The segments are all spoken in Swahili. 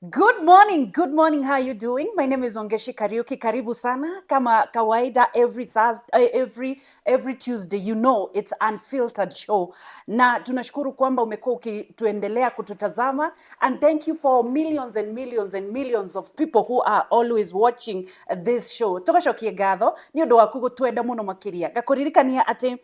Good morning, how are you doing? My name is Ongeshi Kariuki, karibu sana. Kama kawaida, every Thursday, every Tuesday, you know, it's Unfiltered show. Na tunashukuru kwamba umekuwa ukituendelea kututazama, and thank you for millions and millions and millions of people who are always watching this show. Tugashokie gatho, ni undu wa kugutwenda muno makiria. Gakuririkania ati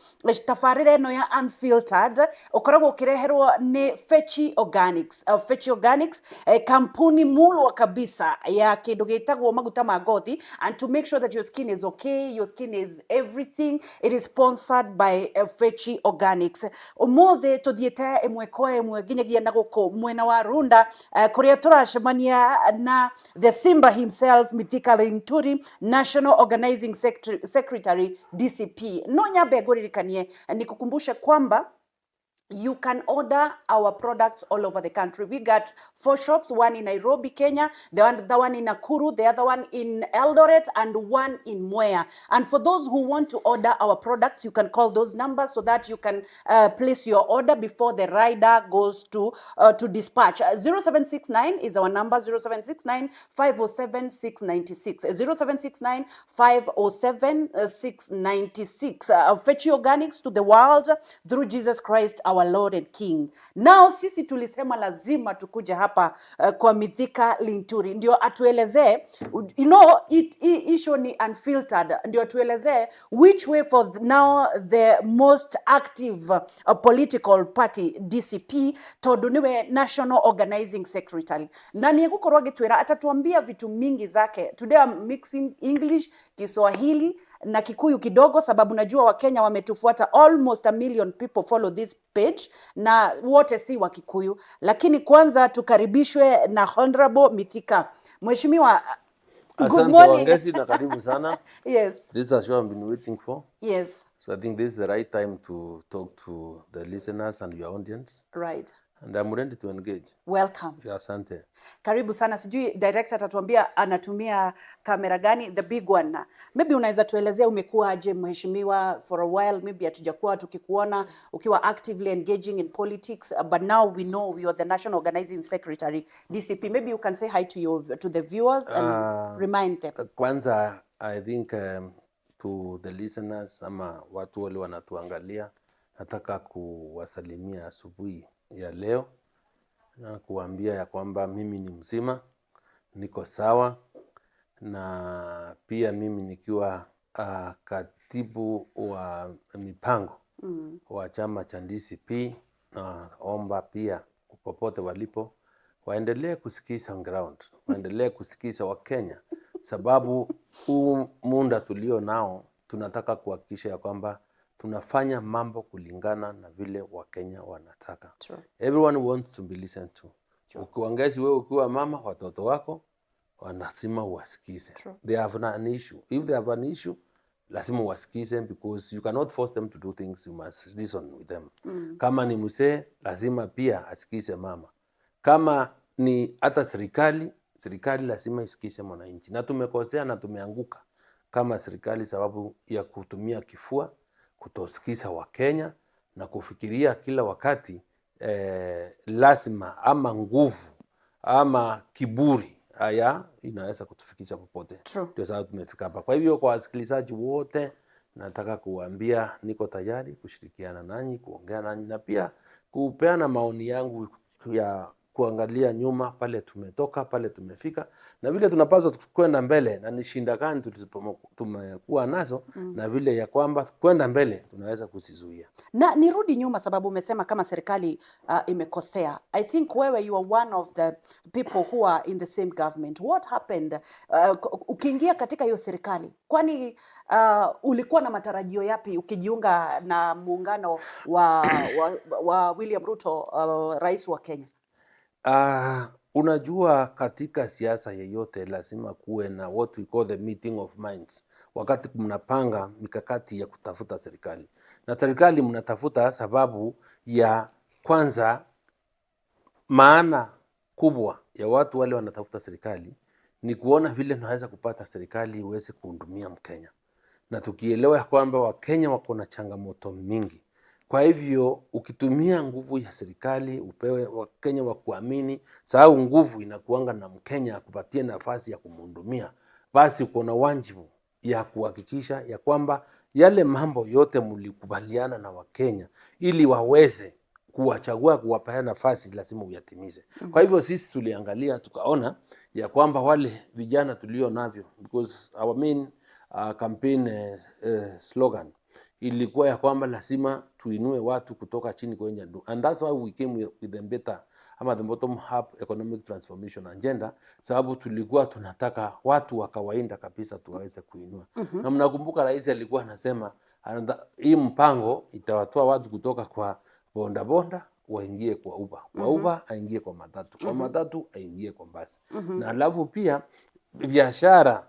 tafarira eno ya Unfiltered ukoragwo ukireherwo ni Fetchy Organics. Fetchy Organics kampuni mulwa kabisa ya kindu gitagwo maguta ma ngothi, and to make sure that your skin is okay, your skin is everything, it is sponsored by Fetchy Organics. Umothe tuthiete imwe kwa imwe nginyagia na guku mwena wa Runda kuria turacemania na the Simba himself, Mithika Linturi, National Organizing Secretary D.C.P. No nyambe nguririkanie nikukumbushe kwamba you can order our products all over the country. We got 4 shops, one in Nairobi, Kenya, the other one in Nakuru, the other one in Eldoret, and one in Mwea. And for those who want to order our products, you can call those numbers so that you can place your order before the rider goes to dispatch. 0769 is our number, 0769 507 696. 0769 507 696. Fetchy Organics to the world through Jesus Christ, our Lord and King. Now sisi tulisema lazima tukuja hapa kwa Mithika Linturi ndio atuelezee, you know, issue ni Unfiltered, ndio atuelezee which way for now the most active political party D.C.P tondu niwe National Organizing Secretary, na niegukorwo agitwira atatuambia vitu mingi zake. Today I'm mixing English, Kiswahili na Kikuyu kidogo, sababu najua Wakenya wametufuata. Almost 1 million people follow this page na wote si wa Kikuyu, lakini kwanza tukaribishwe na Honorable Mithika. Mheshimiwa, good morning. Asante na karibu sana. Yes. This is what I've been waiting for. Yes. So I think this is the right time to talk to the listeners and your audience. Right. And I'm ready to engage. Welcome. Yeah, asante. Karibu sana. Sijui director atatuambia anatumia kamera gani, the big one. Maybe unaweza tuelezea umekuwa aje mheshimiwa for a while, maybe hatujakuwa tukikuona ukiwa actively engaging in politics, but now we know you are the National Organizing Secretary DCP. Maybe you can say hi to the viewers and remind them. Kwanza, I think to the listeners ama watu wale wanatuangalia, nataka kuwasalimia asubuhi ya leo na kuambia ya kwamba mimi ni mzima, niko sawa, na pia mimi nikiwa katibu wa mipango wa chama cha D.C.P, naomba pia popote walipo waendelee kusikiza ground, waendelee kusikiza Wakenya, sababu huu muda tulio nao tunataka kuhakikisha ya kwamba tunafanya mambo kulingana na vile Wakenya wanataka. True. Everyone wants to be listened to. Ukiongezi wewe ukiwa mama, watoto wako wanasema wasikize. They have an issue. If they have an issue, lazima wasikize, because you cannot force them to do things, you must reason with them. Kama ni mzee, lazima pia asikize mama. Kama ni hata serikali lazima isikize mwananchi. Na tumekosea na tumeanguka kama serikali sababu ya kutumia kifua, kutosikiza Wakenya na kufikiria kila wakati lazima ama nguvu ama kiburi haya inaweza kutufikisha popote. Ndio sababu tumefika hapa. Kwa hivyo kwa wasikilizaji wote nataka kuambia niko tayari kushirikiana nanyi, kuongea nanyi, na pia kupeana maoni yangu ya kuangalia nyuma pale tumetoka, pale tumefika, na vile tunapaswa kwenda mbele, na ni shinda gani tumekuwa nazo, na vile ya kwamba kwenda mbele tunaweza kusizuia. Na nirudi nyuma sababu umesema kama serikali imekosea. I think wewe you are one of the people who are in the same government. What happened ukiingia katika hiyo serikali? Kwani ulikuwa na matarajio yapi ukijiunga na muungano wa William Ruto, rais wa Kenya? Unajua katika siasa yeyote lazima kuwe na what we call the meeting of minds. Wakati mnapanga mikakati ya kutafuta serikali. Na serikali mnatafuta sababu ya kwanza, maana kubwa ya watu wale wanatafuta serikali ni kuona vile tunaweza kupata serikali iweze kuhudumia Mkenya. Na tukielewa kwamba Wakenya wako na changamoto mingi. Kwa hivyo ukitumia nguvu ya serikali upewe Wakenya wa kuamini, sababu nguvu inakuanga na Mkenya kupatia nafasi ya kumhudumia, basi kuna wajibu ya kuhakikisha ya kwamba yale mambo yote mlikubaliana na Wakenya ili waweze kuwachagua kuwapea nafasi lazima uyatimize. Kwa hivyo sisi tuliangalia tukaona ya kwamba wale vijana tulio navyo, because our main campaign slogan ilikuwa ya kwamba lazima tuinue watu kutoka chini kwenda juu, and that's why we came with the better ama the bottom up economic transformation agenda, sababu tulikuwa tunataka watu wa kawaida kabisa tuwaweze kuinua. Na mnakumbuka rais alikuwa anasema hii mpango itawatoa watu kutoka kwa bonda bonda waingie kwa Uber, kwa Uber aingie kwa matatu, kwa matatu aingie kwa basi. Na alafu pia biashara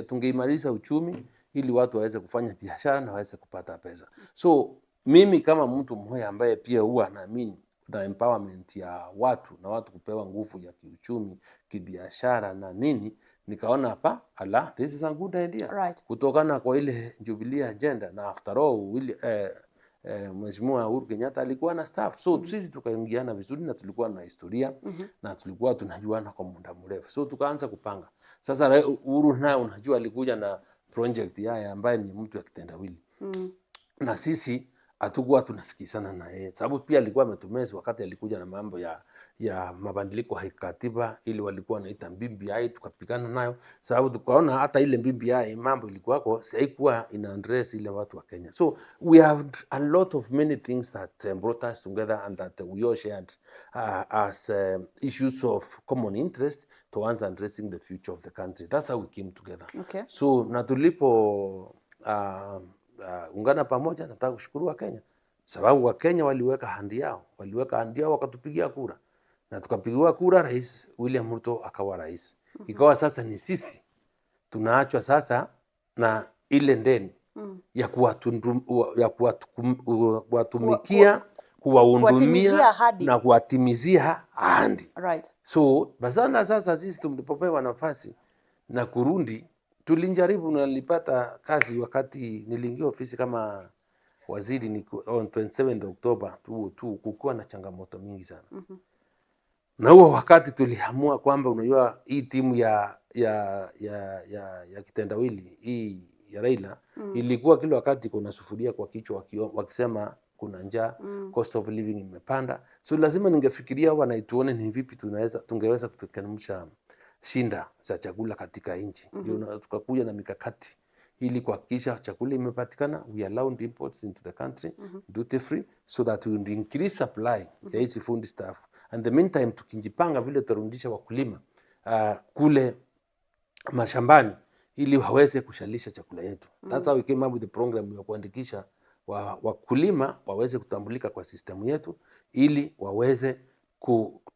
tungeimarisha uchumi ili watu waweze kufanya biashara na waweze kupata pesa. So mimi kama mtu mmoja ambaye pia huwa naamini na empowerment ya watu na watu kupewa nguvu ya kiuchumi, kibiashara na nini, nikaona hapa this is a good idea. Right. Kutokana kwa ile Jubilee agenda, na after all Mheshimiwa Uhuru Kenyatta alikuwa na staff. So sisi tukaingiana vizuri na tulikuwa na historia na tulikuwa tunajuana kwa muda mrefu. So tukaanza kupanga. Sasa Uhuru naye unajua alikuja na project yake ambaye ni mtu ya kitendawili. Na sisi hatukuwa tunasikizana na yeye, sababu pia alikuwa ametumezi wakati alikuja na mambo ya mabadiliko ya katiba, ili walikuwa wanaita BBI, tukapigana nayo, sababu tukaona hata ile BBI mambo ilikuwako haikuwa ina address ile watu wa Kenya. So we have a lot of many things that brought us together and that we all shared as issues of common interest towards addressing the future of the country. That's how we came together. Okay. So na tulipo ungana pamoja, nataka kushukuru Wakenya, sababu Wakenya waliweka handi yao, wakatupigia kura, na tukapigiwa kura, Rais William Ruto akawa rais. Ikawa sasa ni sisi tunaachwa sasa na ile ndeni ya kuwatumikia, kuwahudumia na kuwatimizia ahadi. Right. So basana sasa sisi tulipopewa nafasi na kurundi, tulijaribu na nilipata kazi wakati niliingia ofisi kama waziri on 27 October kukuwa na changamoto mingi sana. Na huo wakati tuliamua kwamba unajua hii timu ya kitendawili hii ya Raila ilikuwa kila wakati kuna sufuria kwa kichwa wakisema kuna njaa, cost of living imepanda. So lazima ningefikiria wanaituone ni vipi tungeweza kutekeleza shinda za chakula katika nchi. Ndio tukakuja na mikakati ili kuhakikisha chakula imepatikana. We allowed imports into the country duty free so that we will increase supply ya hizi food stuff. And the meantime tukijipanga vile turudisha wakulima kule mashambani ili waweze kushalisha chakula yetu. That's how we came up with the program ya kuandikisha wakulima waweze kutambulika kwa system yetu ili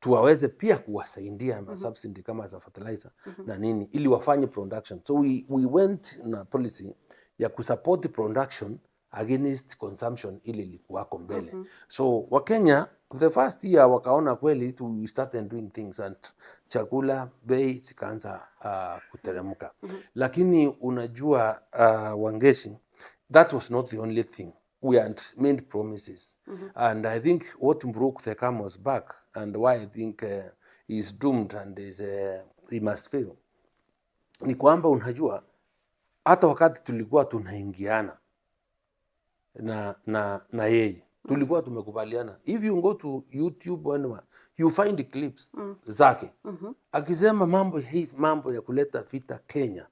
tuwaweze pia kuwasaidia na subsidy kama za fertilizer na nini ili wafanye production. So we went na policy ya kusupport production against consumption ili ilikuwako mbele. So Wakenya the first year wakaona kweli we started doing things and chakula bei zikaanza kuteremka. Lakini unajua Wangeshi, that was not the only thing. We had made promises. And I think what broke the camel's back and why I think is doomed and he must fail, ni kwamba unajua hata wakati tulikuwa tunaingiana na yeye tulikuwa tumekubaliana, if you go to YouTube you find the clips zake akisema mambo ya kuleta vita Kenya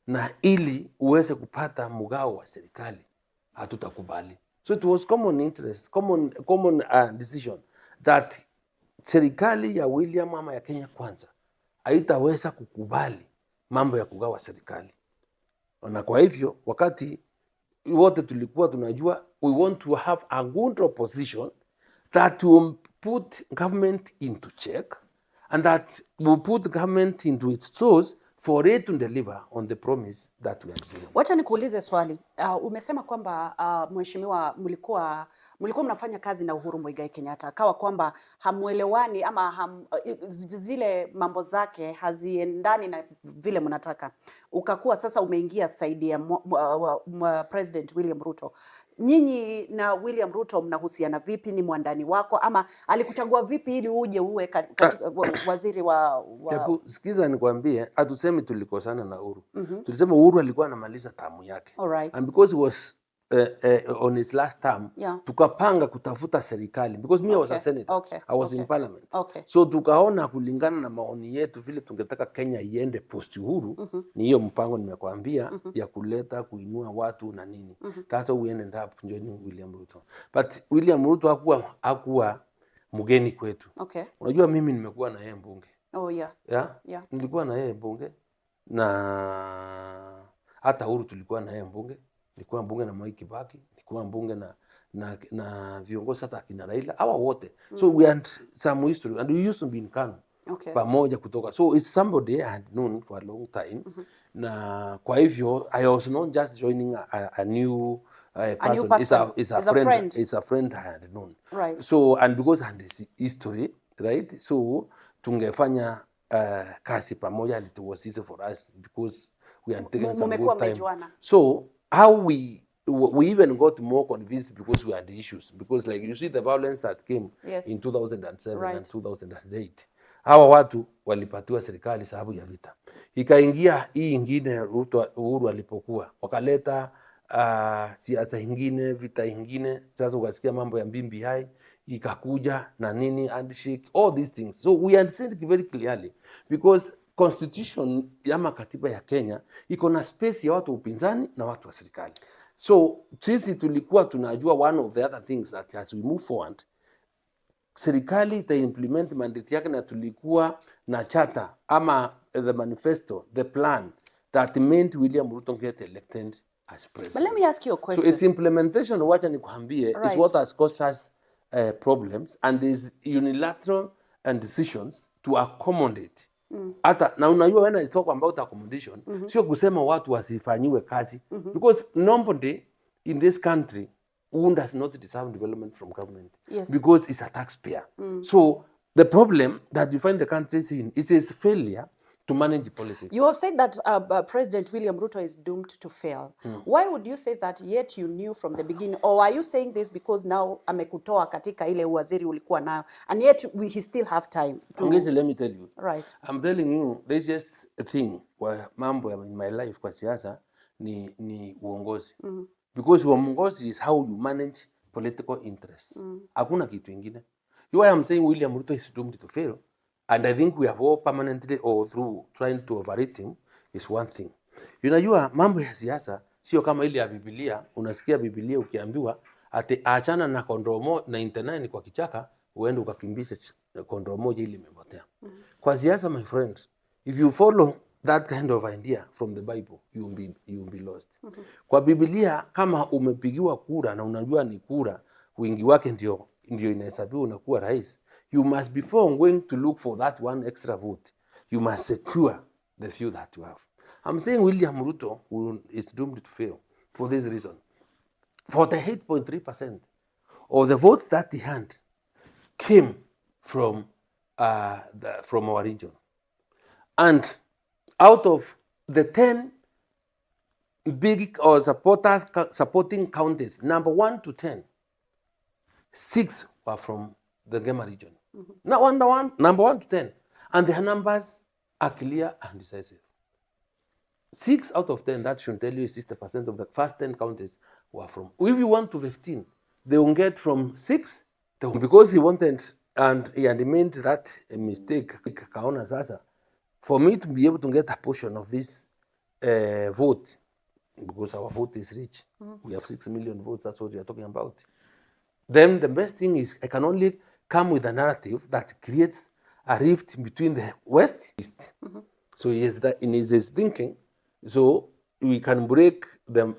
na ili uweze kupata mgao wa serikali hatutakubali. So it was common interest, common decision that serikali ya William ama ya Kenya Kwanza haitaweza kukubali mambo ya kugawa serikali. Na kwa hivyo wakati wote tulikuwa tunajua we want to have a good opposition that will put government into check and that will put government into its toes for it to deliver on the promise that we are given. Wacha nikuulize swali. Umesema kwamba mheshimiwa mlikuwa mnafanya kazi na Uhuru Muigai Kenyatta, akawa kwamba hamuelewani ama zile mambo zake haziendani na vile mnataka. Ukakuwa sasa umeingia saidi ya President William Ruto. nyinyi na William Ruto mnahusiana vipi? Ni mwandani wako ama alikuchagua vipi ili uje uwe katika waziri wa Sikiza nikwambie, hatusemi tulikosana na Uhuru. Tulisema Uhuru alikuwa anamaliza tamu yake. Alright. And because he was on his last term, tukapanga kutafuta serikali because me I was a senator. I was in parliament. So tukaona kulingana na maoni yetu vile tungetaka Kenya iende post Uhuru, ni hiyo mpango nimekwambia ya kuleta kuinua watu na nini. That's how we ended up joining William Ruto. But William Ruto hakuwa mgeni kwetu. Unajua mimi nimekuwa na yeye mbunge. Nilikuwa na yeye mbunge na hata Uhuru tulikuwa na yeye mbunge. Nilikuwa mbunge na Mwai Kibaki, nilikuwa mbunge na viongozi hata akina Raila, hawa wote. So we had some history and we used to be in KANU. Pamoja kutoka. So it's somebody I had known for a long time. Na kwa hivyo I was not just joining a new person. It's a friend I had known. Right. So and because I had this history, right? So tungefanya kazi pamoja, and it was easy for us because we had taken some good time. So how we even got more convinced because we had issues. Because like you see the violence that came in 2007 and 2008. Hawa watu walipatiwa serikali sababu ya vita. Ikaingia hii ingine Uhuru alipokuwa. Wakaleta siasa ingine, vita ingine. Sasa ukasikia mambo ya Mbimbi hai. Ikakuja na nini, handshake, all these things. So we understand it very clearly. Because constitution ama katiba ya Kenya iko na space ya watu upinzani na watu wa serikali. So sisi tulikuwa tunajua one of the other things that as we move forward, serikali ita implement mandate yake, na tulikuwa na charter ama the manifesto, the plan that meant William Ruto get elected as president. But let me ask you a question. So its implementation, wacha nikuambie, is what has caused us problems, and is unilateral and decisions to accommodate. Hata na unajua when I talk about accommodation, sio kusema watu wasifanyiwe kazi, because nobody in this country who does not deserve development from government, because it's a taxpayer. So the problem that you find the country in is its failure to manage politics. You have said that President William Ruto is doomed to fail. Why would you say that, yet you knew from the beginning? Or are you saying this because now amekutoa katika ile waziri ulikuwa nayo, and yet he still have time to... Let me tell you. Right. I'm telling you, there's just a thing where mambo in my life kwa siasa ni uongozi. Because uongozi is how you manage political interests. Hakuna kitu ingine. You are saying William Ruto is doomed to fail. And I think we have all permanently or through trying to overrate him is one thing. Unajua mambo ya siasa sio kama ile ya Biblia. Unasikia Biblia ukiambiwa ati achana na kondoo na 99 kwa kichaka, uende ukakimbisha kondoo moja ili imepotea. Kwa siasa, my friend, if you follow that kind of idea from the Bible, you will be lost. Kwa Biblia, kama umepigiwa kura na unajua ni kura wingi wake ndio inahesabiwa unakuwa rais, you must, before going to look for that one extra vote, you must secure the few that you have. I'm saying William Ruto is doomed to fail for this reason. 48.3% of the votes that he had came from our region. And out of the 10 big or supporting counties, number 1 to 10, 6 were from the Gema region. Number 1 to 10. And their numbers are clear and decisive. 6 out of 10, that should tell you 60% of the first 10 counties were from. If you want to 15, they will get from 6 to, because he wanted, and he had made that a mistake, kaona sasa, for me to be able to get a portion of this vote, because our vote is rich. We have 6 million votes, that's what we are talking about. Then the best thing is I can only come with a narrative that creates a rift between the West and East. So he is that in his thinking. So we can break the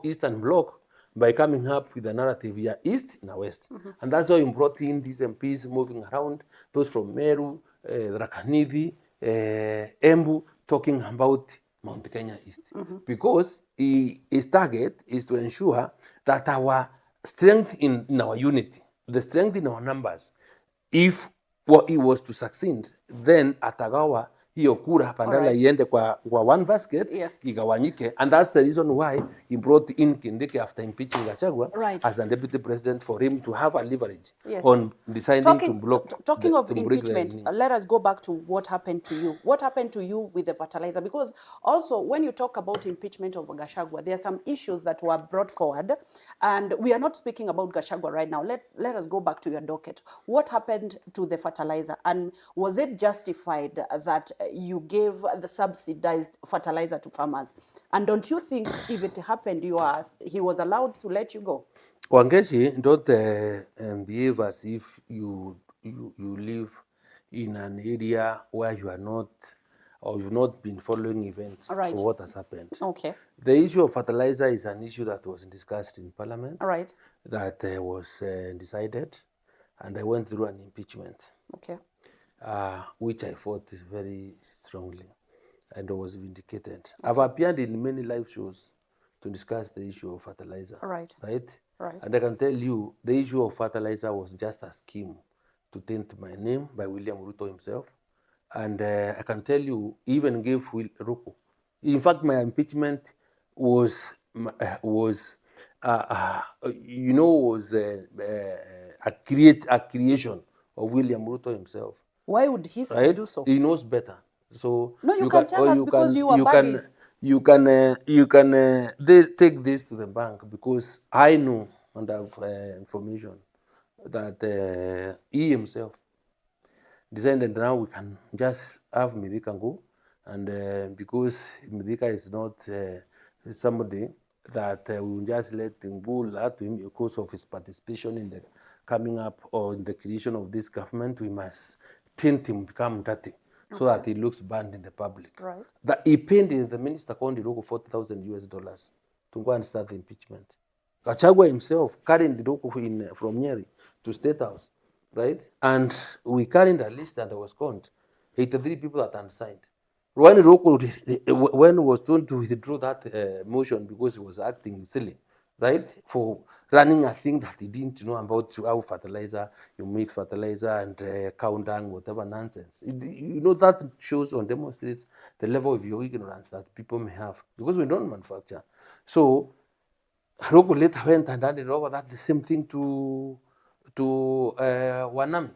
Eastern Bloc by coming up with a narrative here, East and West. And that's why we brought in these MPs moving around, those from Meru, Rakanidi, Embu, talking about Mount Kenya East. Because his target is to ensure that our strength in our unity, the strength in our numbers, if what he was to succeed, then atagawa hiyo kura badala iende kwa one basket, Yes. igawanyike. And that's the reason why he brought in Kindiki after impeaching Gachagua as a deputy president, for him to have a leverage on deciding to block. Talking of impeachment, let us go back to what happened to you. What happened to you with the fertilizer? Because also, when you talk about impeachment of Gachagua, there are some issues that were brought forward, and we are not speaking about Gachagua right now. Let us go back to your docket. What happened to the fertilizer, and was it justified that you gave the subsidized fertilizer to farmers? And don't you think if it happened, he was allowed to let you go? Wangeshi, don't behave as if you live in an area where you are not, or you've not been following events or what has happened. Okay. The issue of fertilizer is an issue that was discussed in Parliament. That was decided, and I went through an impeachment. Okay. Which I fought very strongly, and was vindicated. I've appeared in many live shows to discuss the issue of fertilizer. Right. And I can tell you, the issue of fertilizer was just a scheme to taint my name by William Ruto himself. And I can tell you, even gave Ruto. In fact, my impeachment was a creation of William Ruto himself. Why would he do so? He knows better. So no, you can tell us, because you are buddies. You can take this to the bank, because I know and have information that he himself decided now we can just have Mithika go, and because Mithika is not somebody that we will just let him go to him because of his participation in the coming up or in the creation of this government, we must tint him become dirty. So that he looks bad in the public. That he paid in the minister county local $40,000 to go and start the impeachment. Gachagua himself carried the local from Nyeri to State House, right? And we carried a list, and I was counted 83 people that unsigned. When he was told to withdraw that motion because he was acting silly, right? For running a thing that he didn't know about, how fertilizer, you make fertilizer and count down whatever nonsense. You know, that shows or demonstrates the level of your ignorance that people may have, because we don't manufacture. So Roko later went and handed over that the same thing to Wanami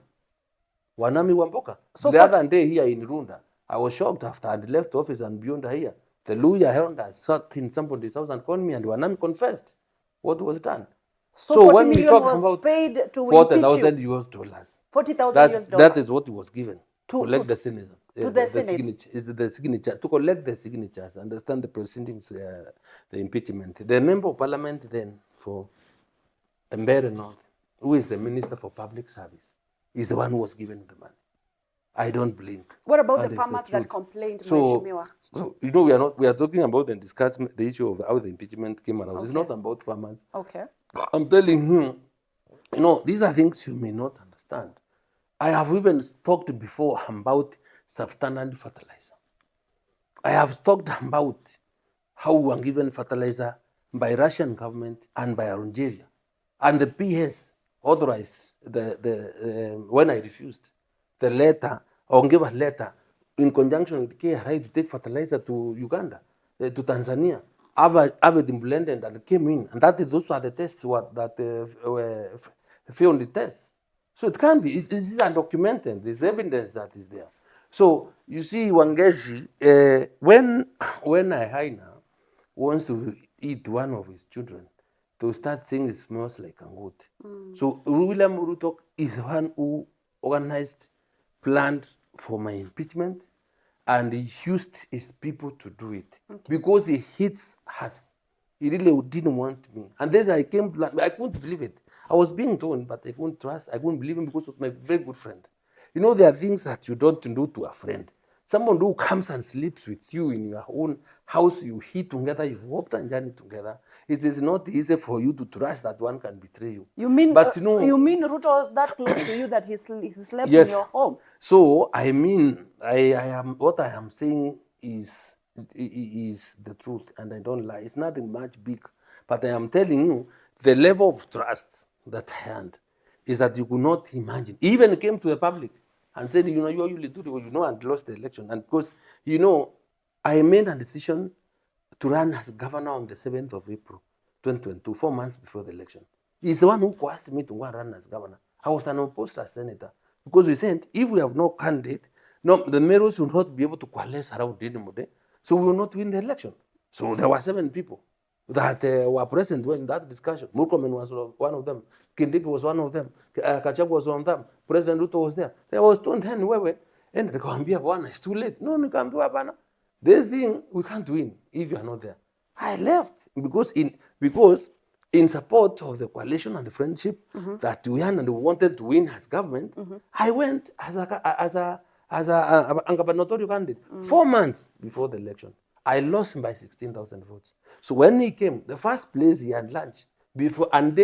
Wamboka. So the other day here in Runda, I was shocked after I'd left office and beyond here. The lawyer held us, sat in somebody's house and called me, and Wanami confessed what was done. So 40 million was paid to $40,000. $40,000. That is what was given to collect the signature. The signature to collect the signatures, understand the proceedings, the impeachment. The member of parliament then for Mbere North, who is the minister for public service, is the one who was given the money. I don't blink. What about the farmers that complained, Mheshimiwa? So we are talking about and discussing the issue of how the impeachment came around. It's not about farmers. Okay. I'm telling you, these are things you may not understand. I have even talked before about substandard fertilizer. I have talked about how we were given fertilizer by Russian government and by Algeria, and the PS authorized when I refused the letter, or gave a letter in conjunction with KRI to take fertilizer to Uganda, to Tanzania, have it blended and came in, and those are the tests that failed the tests. So it can be. It is undocumented. There's evidence that is there. So you see, Wangeshi, when Haina wants to eat one of his children, to start saying it smells like a goat. So William Ruto is the one who organized, planned for my impeachment, and he used his people to do it because he hates us. He really didn't want me. And then I couldn't believe it. I was being told, but I couldn't believe him because he was my very good friend. There are things that you don't do to a friend. Someone who comes and sleeps with you in your own house, you eat together, you've walked and journeyed together. It is not easy for you to trust that one can betray you. You mean Ruto was that close to you that he slept in your home? So I mean, what I am saying is the truth, and I don't lie. It's nothing much big, but I am telling you the level of trust that I had is that you could not imagine. Even came to the public. and said, you know, and lost the election. And because, you know, I made a decision to run as governor on the 7th of April, 2022, 4 months before the election. He's the one who asked me to go and run as governor. I was unopposed as senator. Because we said, if we have no candidate, no, the mayors will not be able to coalesce around Dinimode, so we will not win the election. So there were 7 people that were present in that discussion. Murkomen was one of them. Kindiki was one of them. Kachagwa was one of them. President Ruto was there. There was 2010 wewe. And they can be one. It's too late. No, this thing we can't win if you are not there. I left because in support of the coalition and the friendship that we had and we wanted to win as government, I went as a gubernatorial candidate 4 months before the election. I lost him by 16,000 votes. So when he came, the first place he had lunch before, and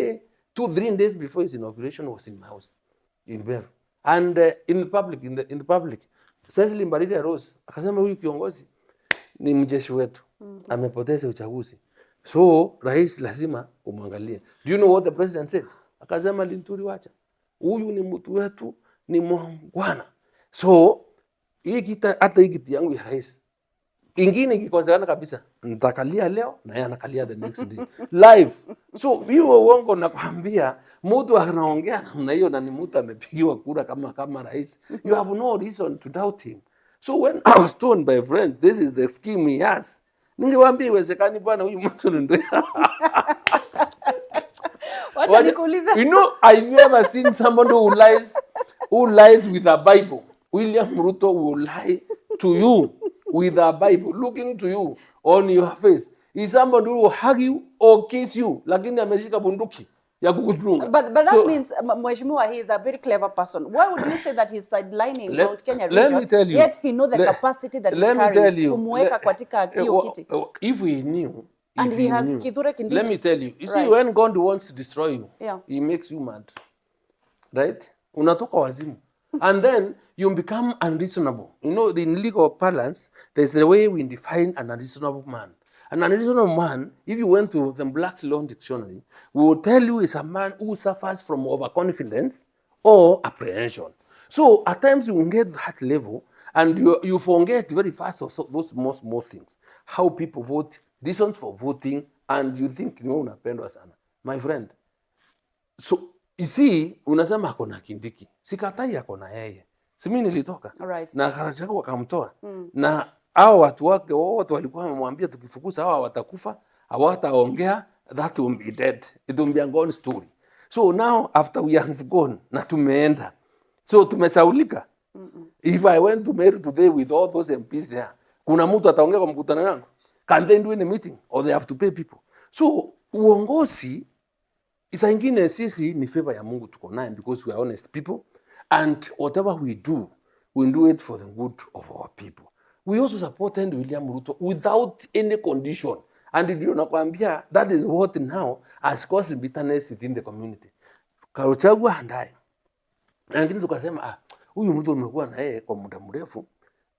2-3 days before his inauguration was in my house in Veru. And in the public, Cecily Mbarire Rose akasema huyu kiongozi ni mjeshi wetu, amepoteza uchaguzi, so rais lazima umwangalie. Do you know what the president said? Akasema Linturi, wacha, huyu ni mtu wetu, ni muungwana. So hata hii kiti yangu ya rais ingine ikikosekana kabisa, nitakalia leo na yeye anakalia the next day live. So hiyo uongo nakwambia, mtu anaongea namna hiyo na ni mtu amepigiwa kura kama rais, you have no reason to doubt him. So when I was told by friends, this is the scheme he has, ningewaambia iwezekani bwana, huyu mtu ndio. Wacha nikuulize. You know, I've never seen somebody who lies with a Bible. William Ruto will lie to you with a Bible, looking to you on your face. Is somebody who will hug you or kiss you, lakini ameshika bunduki ya kukudunga. But that means, Mheshimiwa, he is a very clever person. Why would you say that he's sidelining Mount Kenya region? Let me tell you, yet he knows the capacity that it carries kumweka katika hiyo kiti. If we knew, and he has Kithure Kindiki. Let me tell you, see, when God wants to destroy you, he makes you mad, right? Unatoka wazimu. And then you become unreasonable. You know, in legal parlance, there's a way we define an unreasonable man. An unreasonable man, if you went to the Black's Law Dictionary, we will tell you is a man who suffers from overconfidence or apprehension. So at times you will get that level and you forget very fast of those small things. How people vote, reasons for voting, and you think, you know, unapendwa sana. My friend, so you see, unasema akona Kindiki. Sikatai akona yeye. Si mimi nilitoka. Right. Na Karachagu wakamtoa. Na hao watu wake wote walikuwa wamemwambia tukifukuza hawa watakufa, hawataongea, that will be dead. It will be a gone story. So now after we have gone, na tumeenda. So tumesaulika. If I went to Meru today with all those MPs there, kuna mtu ataongea kwa mkutano wangu? Can they do in a meeting or they have to pay people? So uongozi isa ingine sisi ni favor ya Mungu tuko naye because we are honest people, and whatever we do it for the good of our people. We also supported William Ruto without any condition, and ndio nakwambia that is what now has caused bitterness within the community. Karochagwa handai angine tukasema huyu mtu umekuwa na yeye kwa muda mrefu,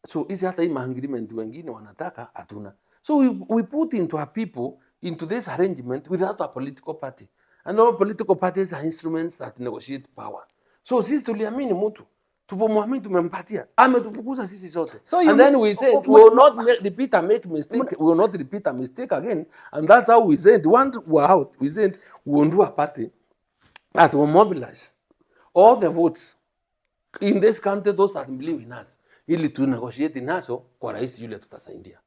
so hizi hata hii agreement wengine wanataka hatuna. So we put into our people into this arrangement without a political party. And all political parties are instruments that negotiate power. So sisi tuliamini mtu, tupomwamini tumempatia, ametufukuza sisi sote. So and then we said we will not repeat a mistake again, and that's how we said once we're out, we said we will do a party that will mobilize all the votes in this country, those that believe in us, ili tu negotiate naso kwa rais yule tutasaidia.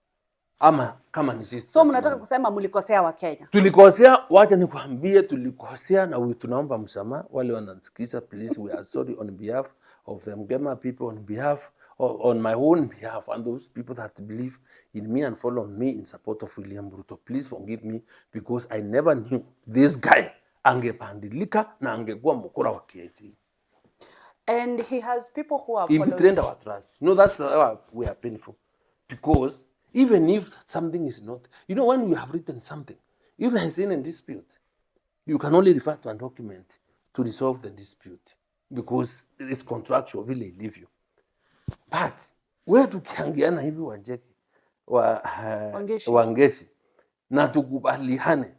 Ama kama ni sisi. So mnataka kusema mlikosea wa Kenya? Tulikosea, wacha nikwambie tulikosea, na tunaomba msamaha wale wanasikiza. Please, we are sorry on behalf of the Mgema people, on behalf on my own behalf, and those people that believe in me and follow me in support of William Ruto. Please forgive me because I never knew this guy angepandilika na angekuwa mkora wa KIT. And he has people who are following. He betrayed our trust. You know, that's why we are painful. Because even if something is not, you know, when you have written something, if there is any dispute, you can only refer to a document to resolve the dispute because it's contractual, really leave you. But where tukiangiana hivi Wangeshi na tukubaliane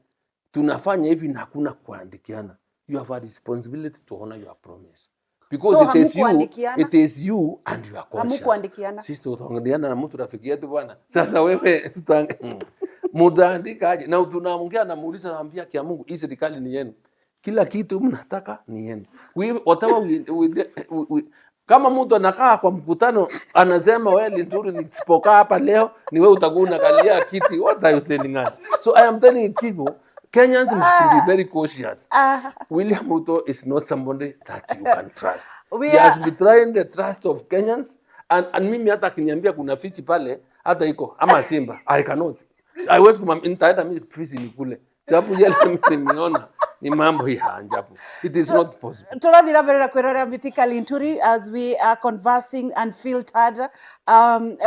tunafanya hivi na hakuna kuandikiana, you have a responsibility to honor your promise. Because So it is you and you are conscious. Hamukuandikiana. Sisi tutaongeana na mtu rafiki yetu bwana. Sasa wewe mutaandika aje? Na tunaongea na muuliza naambia kia Mungu, hii serikali ni yenu. Kila kitu mnataka ni yenu. Kama mtu anakaa kwa mkutano anasema wewe Linturi nisipokaa hapa leo ni wewe utakuwa unakalia kiti. What are you telling us? So I am telling people, Kenyans must be very cautious. William Ruto is not somebody that you can trust. He has betrayed the trust of Kenyans, and mimi hata akiniambia kuna fichi pale hata iko ama simba, I cannot. I was nitaenda mimi fichi nikule. Sababu yale nimeona ni mambo ya ajabu. It is not possible. Tunathira mbere na kwirora Mithika Linturi as we are conversing Unfiltered.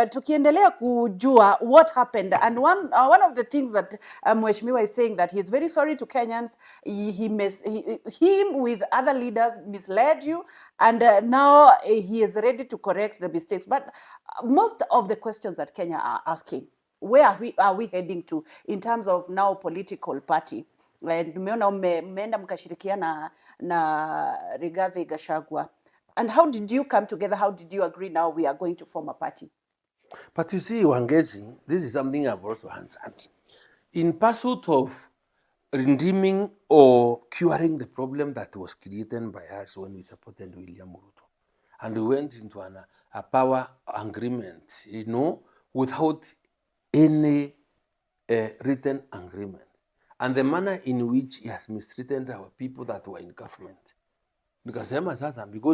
Tukiendelea kujua what happened, and one of the things that Mheshimiwa is saying that he is very sorry to Kenyans. Him with other leaders misled you, and now he is ready to correct the mistakes. But most of the questions that Kenya are asking, where are we heading to in terms of now political party? Tumeona mmeenda mkashirikiana na Rigathi Gachagua. And how did you come together? How did you agree now we are going to form a party? But you see, Wangezi, this is something I've also answered. In pursuit of redeeming or curing the problem that was created by us when we supported William Ruto, and we went into a power agreement, without any written agreement, and the manner in which he has mistreated our people that were in government. Because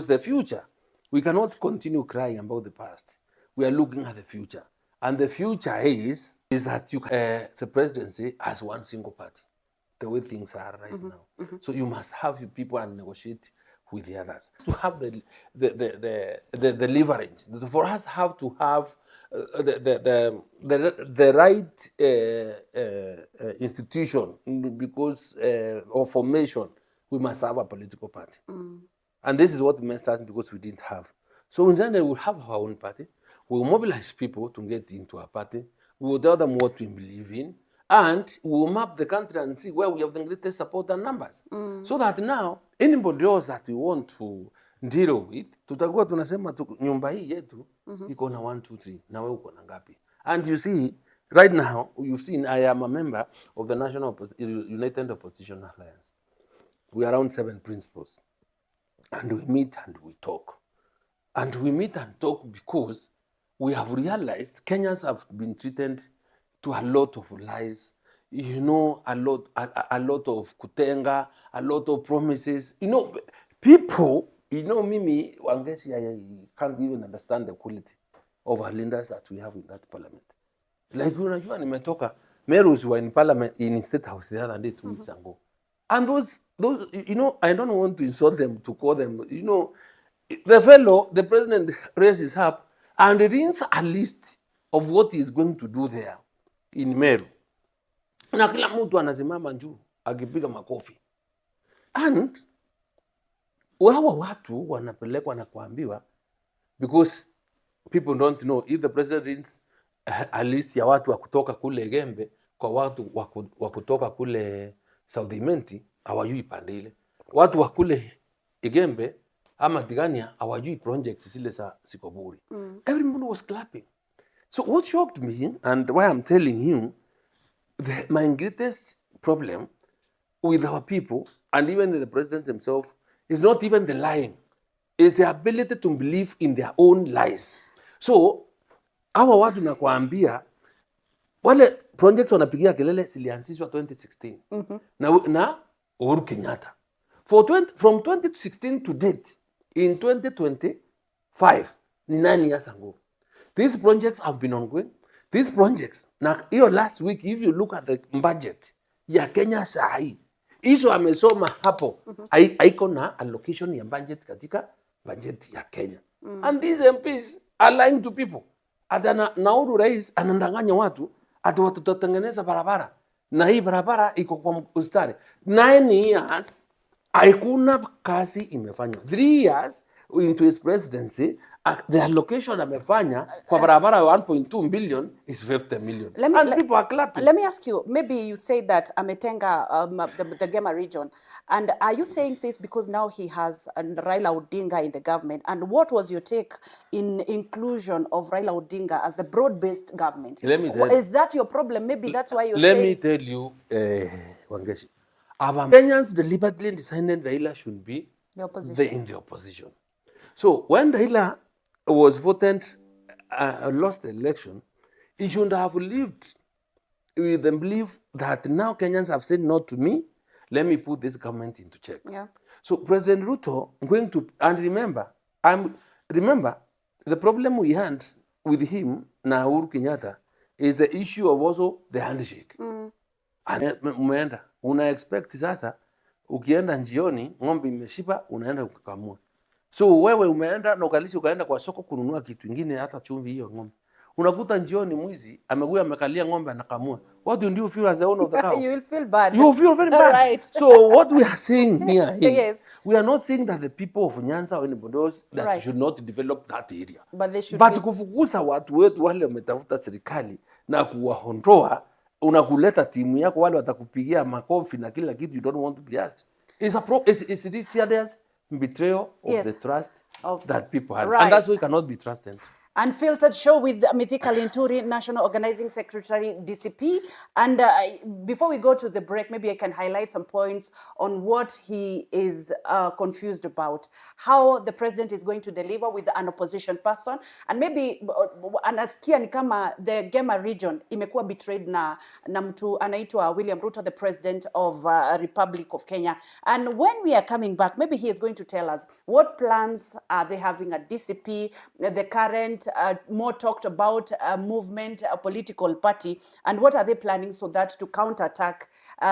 the future, we cannot continue crying about the past. We are looking at the future. And the future is that the presidency has one single party, the way things are right now. So you must have your people and negotiate with the others. To have the leverage, for us have to have the right institution, because or formation, we must have a political party. And this is what messed us, because we didn't have. So in general, we'll have our own party. We'll mobilize people to get into a party. We'll tell them what we believe in. And we'll map the country and see where we have the greatest support and numbers. So that now, anybody else that we want to deal with, tutakuwa tunasema nyumba hii yetu iko na 1, 2, 3. Na wewe uko na ngapi? And you see, right now, you've seen I am a member of the United Opposition Alliance. We are around 7 principals. And we meet and we talk. And we meet and talk because we have realized Kenyans have been treated to a lot of lies, a lot of kutenga, a lot of promises. People, Mimi, Wangezi, I can't even understand the quality of our leaders that we have in that parliament. Like, nimetoka, Merus were in parliament, in State House the other day, 2 weeks ago. And those, I don't want to insult them, to call them, the president raises up and reads a list of what he is going to do there in Meru. Na kila mtu anasimama juu akipiga makofi. And hawa watu wanapelekwa na kuambiwa, because people don't know if the president reads a list ya watu wa kutoka kule Gembe kwa watu wa kutoka kule South Imenti, hawajui pande ile. Watu wa kule Igembe ama Tigania hawajui project zile za Sikoburi. Everyone was clapping. So what shocked me, and why I'm telling you, my greatest problem with our people, and even the president himself, is not even the lying. It's the ability to believe in their own lies. So, hawa watu na kuambia, wale projects wanapigia kelele zilianzishwa 2016 na Uhuru Kenyatta. From 2016 to date, in 2025, ni 9 years ago. These projects have been ongoing. These projects, na hiyo last week, if you look at the budget ya Kenya sahi, hizo amesoma hapo, haiko na allocation ya budget katika budget ya Kenya. And these MPs are lying to people. Nauru rais anandanganya watu, ati watu tutatengeneza barabara. Na hii barabara iko kwa mstari. 9 years, haikuna kazi imefanywa. 3 years, into his presidency, the allocation amefanya kwa barabara 1.2 billion is 50 million. And people are clapping. Let me ask you, maybe you say that ametenga the Gema region, and are you saying this because now he has Raila Odinga in the government? And what was your take in inclusion of Raila Odinga as the broad-based government? Is that your problem? Maybe that's why you're saying... Let me tell you, Wangeshi, Kenyans deliberately decided Raila should be in the opposition. So when Raila was voted, lost the election, he should have lived with the belief that now Kenyans have said no to me, let me put this government into check. Yeah. So President Ruto going to, and remember, the problem we had with him, na Uhuru Kenyatta, is the issue of also the handshake. And umeenda, una expect sasa, ukienda njioni, ng'ombe imeshiba, unaenda kukamua. So wewe umeenda na ukalisi ukaenda kwa soko kununua kitu kingine hata chumvi hiyo ng'ombe. Unakuta njioni mwizi amekuja amekalia ng'ombe anakamua. What do you feel as the owner of the cow? You will feel bad. You will feel very bad. Right. So what we are saying here is, yes. we are not saying that the people of Nyanza or anybody else that should not develop that area. But they should. But kufukuza watu wetu wale wametafuta serikali na kuwahondoa, unakuleta timu yako wale watakupigia makofi na kila kitu, you don't want to be asked. It's serious betrayal of the trust that people have. And that's why we cannot be trusted. Unfiltered show with Mithika Linturi, National Organizing Secretary, D.C.P. And before we go to the break, maybe I can highlight some points on what he is confused about. How the president is going to deliver with an opposition person. And maybe anasikia ni kama the Gema region imekuwa betrayed na mtu anaitwa William Ruto, the president of Republic of Kenya. And when we are coming back, maybe he is going to tell us what plans are they having at D.C.P, the current more talked about movement, a political party, and what are they planning so that to counterattack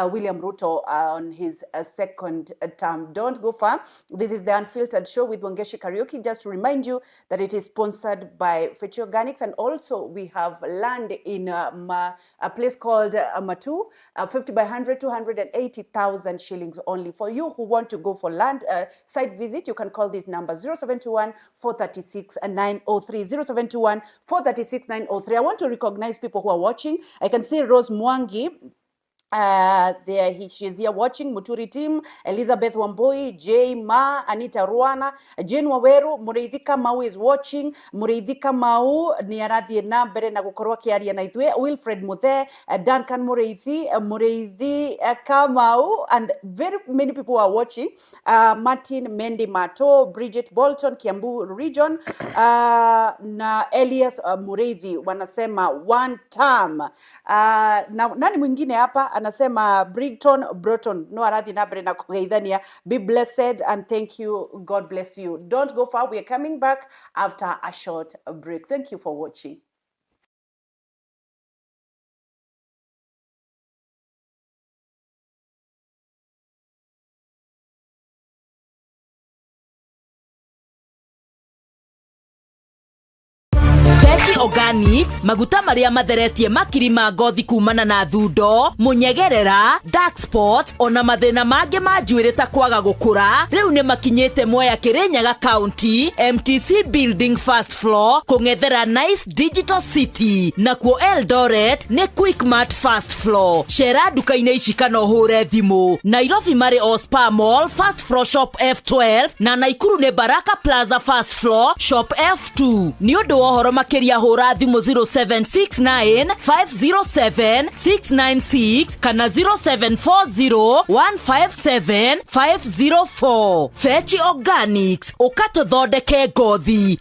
William Ruto on his second term. Don't go far. This is the Unfiltered Show with Wangeshi Kariuki. Just to remind you that it is sponsored by Fetch Organics, and also we have land in a place called Matu, 50 by 100, 280,000 shillings only. For you who want to go for land site visit, you can call this number 0721 436 903, 0721 436 903. I want to recognize people who are watching. I can see Rose Mwangi. She's here watching. Muturi team, Elizabeth Wamboi, Jay Ma, Anita Ruana, Jane Waweru, Mureithika Mau is watching. Mureithika Mau ni arathie na mbere na gukorwa kiaria na ithwe. Wilfred Muthe, Duncan Mureithi, Mureithi Kamau, and very many people are watching. Martin Mendi Mato, Bridget Bolton, Kiambu region, na Elias Mureithi wanasema one term. Na nani mwingine hapa anasema Broughton no aradhi na brena kugeithania. Be blessed and thank you. God bless you. Don't go far. We are coming back after a short break. Thank you for watching. Organics, maguta maria matheretie makiri ma ngothi kumana na thundo, munyegerera, dark spot, ona mathina mange ma njuĩrĩ ta kwaga gũkũra, rĩu nĩ makinyĩte Mwea Kirinyaga County, MTC Building First Floor, kũng'ethera Nice Digital City, nakuo Eldoret nĩ Quickmart First Floor. Cera nduka-inĩ ici kana ũhũre thimũ. Nairobi marĩ Ospa Mall, First Floor Shop F12, na Naikuru nĩ Baraka Plaza First Floor, Shop F2. Nĩ ũndũ wa ũhoro makĩria hũra thimũ 0769 507 696 kana 0740 157 504. Fetch Organics, ũkatũthondeke ngothi.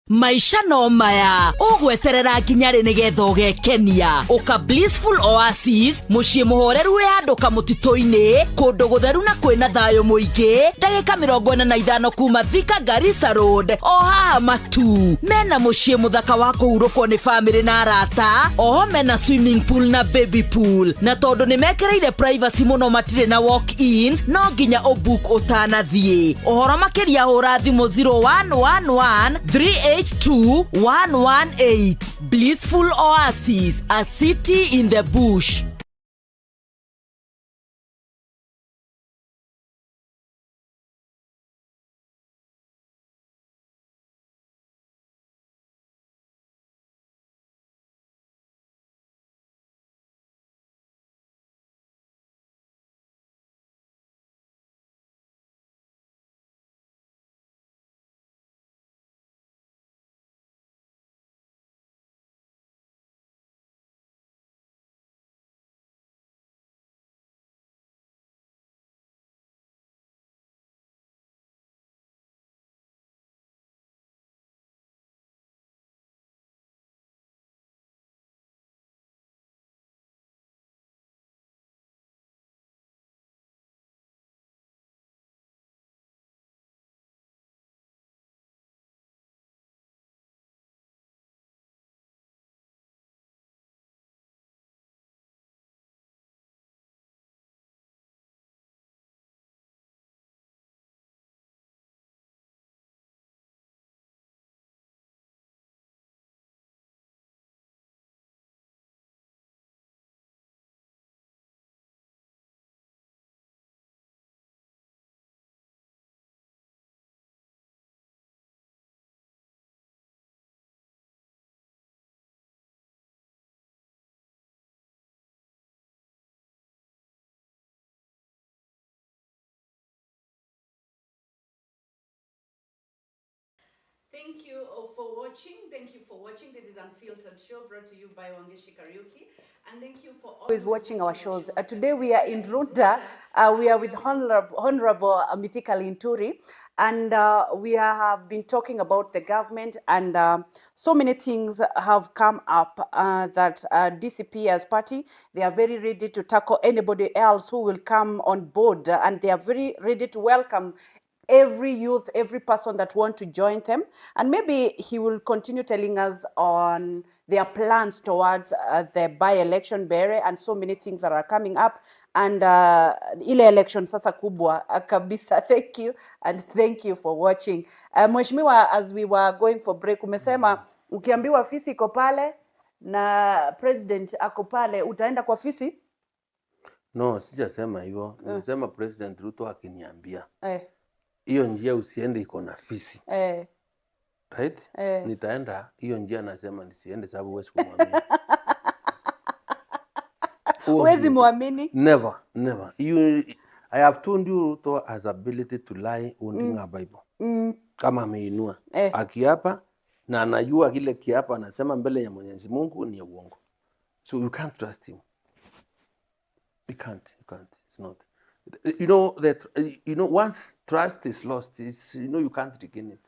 Maisha no maya ugweterera nginya ri nigetha ugekenia uka Blissful Oasis muciĩ muhoreru wi handu kamutito-ini kundu gutheru na kwina thayo muingi ndagika 45 kuma Thika Garissa Road o haha Matu. Mena muciĩ muthaka wa kuhurukwo ni family na arata, oho mena swimming pool na baby pool, na tondu ni mekereire privacy muno matire na walk-ins no nginya ubook utanathie. Uhoro makiria hura thimu 0111 382 118. Blissful Oasis, a city in the bush. Thank you for watching. Thank you for watching. This is Unfiltered Show brought to you by Wangeshi Karaoke. And thank you for always watching our shows. Today we are in Runda. We are with Honorable Mithika Linturi. And have been talking about the government, and so many things have come up that D.C.P as party, they are very ready to tackle anybody else who will come on board, and they are very ready to welcome every youth, every person that want to join them. And maybe he will continue telling us on their plans towards the by-election bere and so many things that are coming up. And ile election sasa kubwa kabisa. Thank you, and thank you for watching. Mheshimiwa, as we were going for break, umesema ukiambiwa fisi iko pale na president ako pale, utaenda kwa fisi? No, sijasema hivyo. Nimesema President Ruto akiniambia hiyo njia usiende iko na fisi. Right? Nitaenda hiyo njia, nasema nisiende sababu huwezi kumwamini. Huwezi muamini? Never. I have told you Ruto has ability to lie on Bible. Kama ameinua. Akiapa na anajua kile kiapa anasema mbele ya Mwenyezi Mungu ni uongo. So you can't trust him. You can't. It's not. You know that once trust is lost, you can't regain it.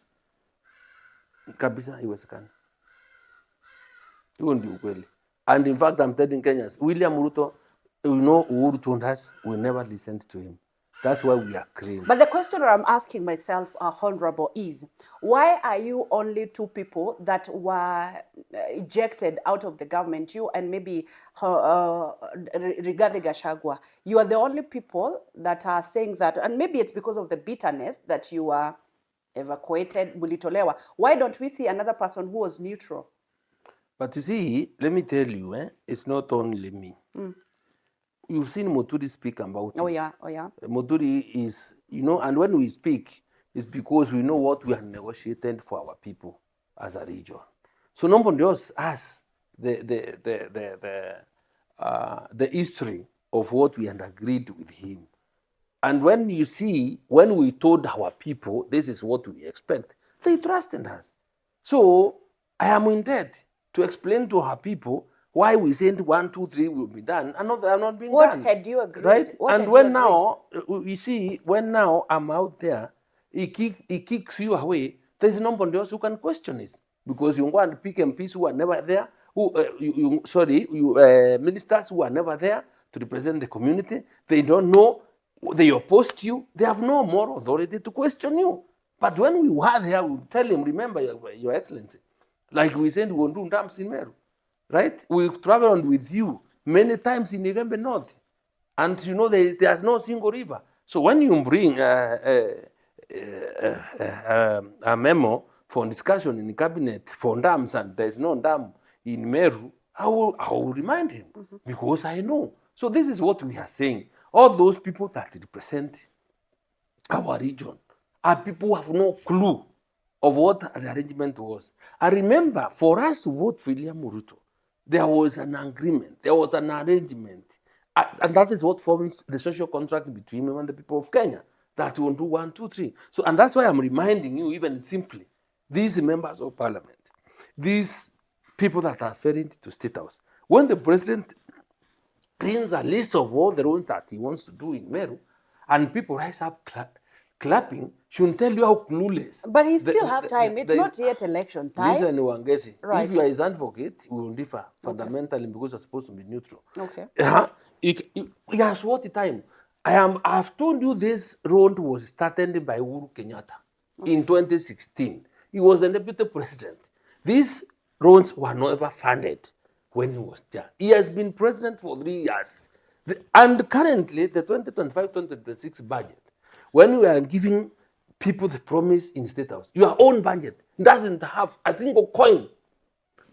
Kabisa haiwezekani. Hiyo ndio ukweli. And in fact, I'm telling Kenyans, William Ruto, Uhuru told us we never listened to him. That's why we are crazy. But the question that I'm asking myself, Honorable, is why are you only two people that were ejected out of the government? You and maybe Rigathi Gachagua. You are the only people that are saying that, and maybe it's because of the bitterness that you are evacuated, mulitolewa. Why don't we see another person who was neutral? But you see, let me tell you, it's not only me. You've seen Muturi speak about it. Oh yeah. Muturi is, and when we speak, it's because we know what we have negotiated for our people as a region. So nobody else has the history of what we had agreed with him. And when you see, when we told our people, this is what we expect, they trusted us. So I am in debt to explain to our people why we said 1, 2, 3 will be done, and they are not being done. What had you agreed? Right? And when now, you see, when now I'm out there, he kicks you away, there's nobody else who can question it. Because you go and pick MPs who are never there, ministers who are never there to represent the community, they don't know, they opposed you, they have no more authority to question you. But when we were there, we tell him, remember, Your Excellency, like we said, we will do dams in Meru. Right? We traveled with you many times in Igembe North. And there's no single river. So when you bring a memo for discussion in the cabinet for dams and there's no dam in Meru, I will remind him because I know. So this is what we are saying. All those people that represent our region are people who have no clue of what the arrangement was. I remember, for us to vote for William Ruto, there was an agreement, there was an arrangement, and that is what forms the social contract between him and the people of Kenya, that we will do 1, 2, 3. So, and that's why I'm reminding you, even simply, these members of parliament, these people that are referring to State House, when the president brings a list of all the roads that he wants to do in Meru, and people rise up clapping, shouldn't tell you how clueless. But he still have time. It's not yet election time. Listen, Wangesi, Right. if you are his advocate, we will differ fundamentally because you're supposed to be neutral. Okay. He has what the time. I've told you this road was started by Uhuru Kenyatta in 2016. He was the deputy president. These roads were never funded when he was there. He has been president for 3 years. And currently, the 2025-2026 budget, when we are giving people the promise in State House, your own budget doesn't have a single coin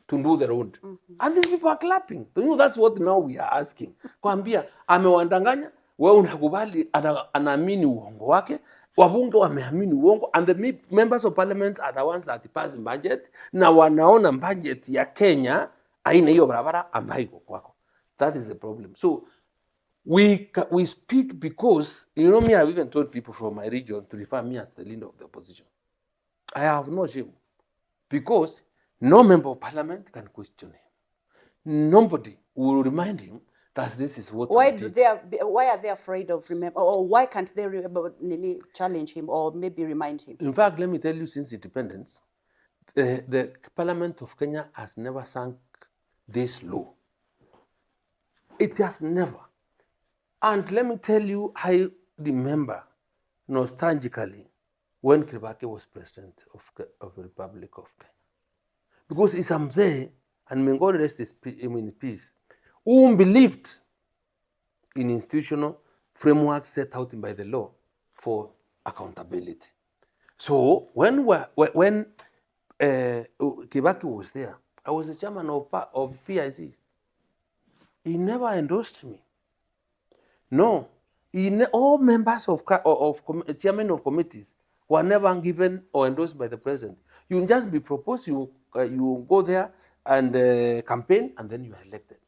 to do the road. And these people are clapping. You know, that's what now we are asking. Kwambia, amewandanganya, wewe unakubali, anaamini uongo wake, wabunge wameamini uongo, and the members of parliament are the ones that pass budget, na wanaona budget ya Kenya, haina hiyo barabara ambayo iko kwako. That is the problem. So, we speak because, you know me, I've even told people from my region to refer me as the leader of the opposition. I have no shame. Because no member of parliament can question him. Nobody will remind him that this is what Why are they afraid of remember, or why can't they challenge him or maybe remind him? In fact, let me tell you, since independence, the Parliament of Kenya has never sunk this low. It has never. And let me tell you, I remember nostalgically when Kibaki was president of the Republic of Kenya. Because it's mzee, and may God rest him in peace, who believed in institutional frameworks set out by the law for accountability. So when Kibaki was there, I was the chairman of PIC. He never endorsed me. No, all members of chairman of committees were never given or endorsed by the president. You just be proposed, you go there and campaign, and then you are elected.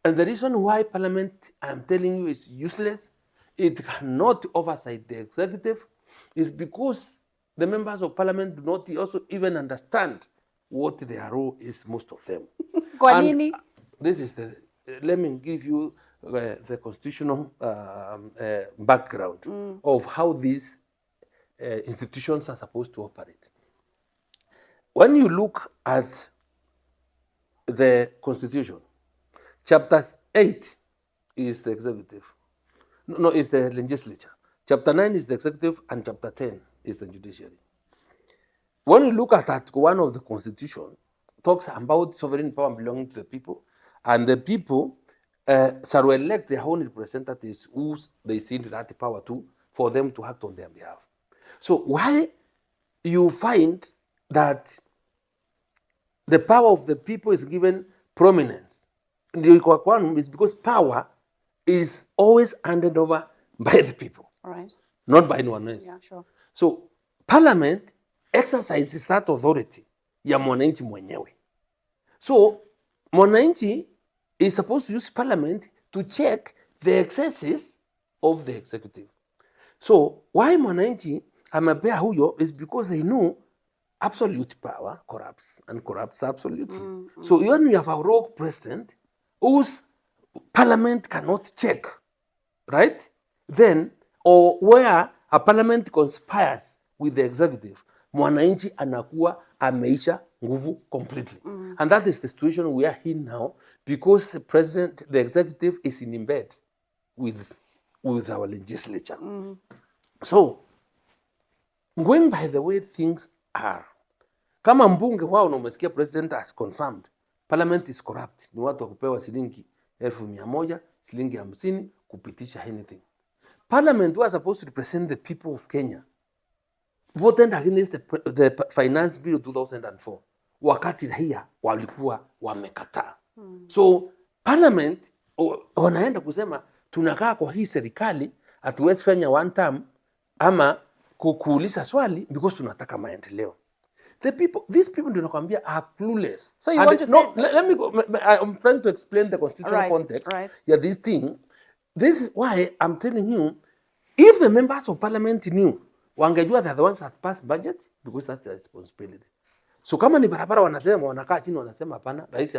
And the reason why parliament, I'm telling you, is useless, it cannot oversight the executive, is because the members of parliament do not also even understand what their role is, most of them. This is let me give you the constitutional background of how these institutions are supposed to operate. When you look at the Constitution, Chapter 8 is the executive. No, is the legislature. Chapter 9 is the executive, and Chapter 10 is the judiciary. When you look at Article 1 of the Constitution, it talks about sovereign power belonging to the people, and the people shall elect their own representatives who they see that power to, for them to act on their behalf. So why you find that the power of the people is given prominence is because power is always handed over by the people, right? Not by anyone else. Yeah, sure. So parliament exercises that authority ya mwananchi mwenyewe. So mwananchi is supposed to use parliament to check the excesses of the executive. So why mwananchi amepea huyo is because they know absolute power corrupts and corrupts absolutely. So when you have a rogue president whose parliament cannot check, right? Then, or where a parliament conspires with the executive, mwananchi anakuwa ameisha nguvu completely. And that is the situation we are in now, because the executive is in bed with our legislature. So, going by the way things are, kama mbunge wao na umesikia president has confirmed parliament is corrupt, ni watu wa kupewa shilingi 1,100, shilingi 50 kupitisha anything. Parliament was supposed to represent the people of Kenya, voted against the finance bill 2004. wakati raia walikuwa wamekataa. So parliament wanaenda kusema tunakaa kwa hii serikali, hatuwezi fanya one term ama kuuliza swali because tunataka maendeleo. These people do nakwambia are clueless. So you want to say... Let me go. I'm trying to explain the constitutional context. Yeah, this thing. This is why I'm telling you, if the members of parliament knew, wangejua they're the ones that pass budget because that's their responsibility. So kama ni barabara wanasema, wanakaa chini wanasema hapana, rais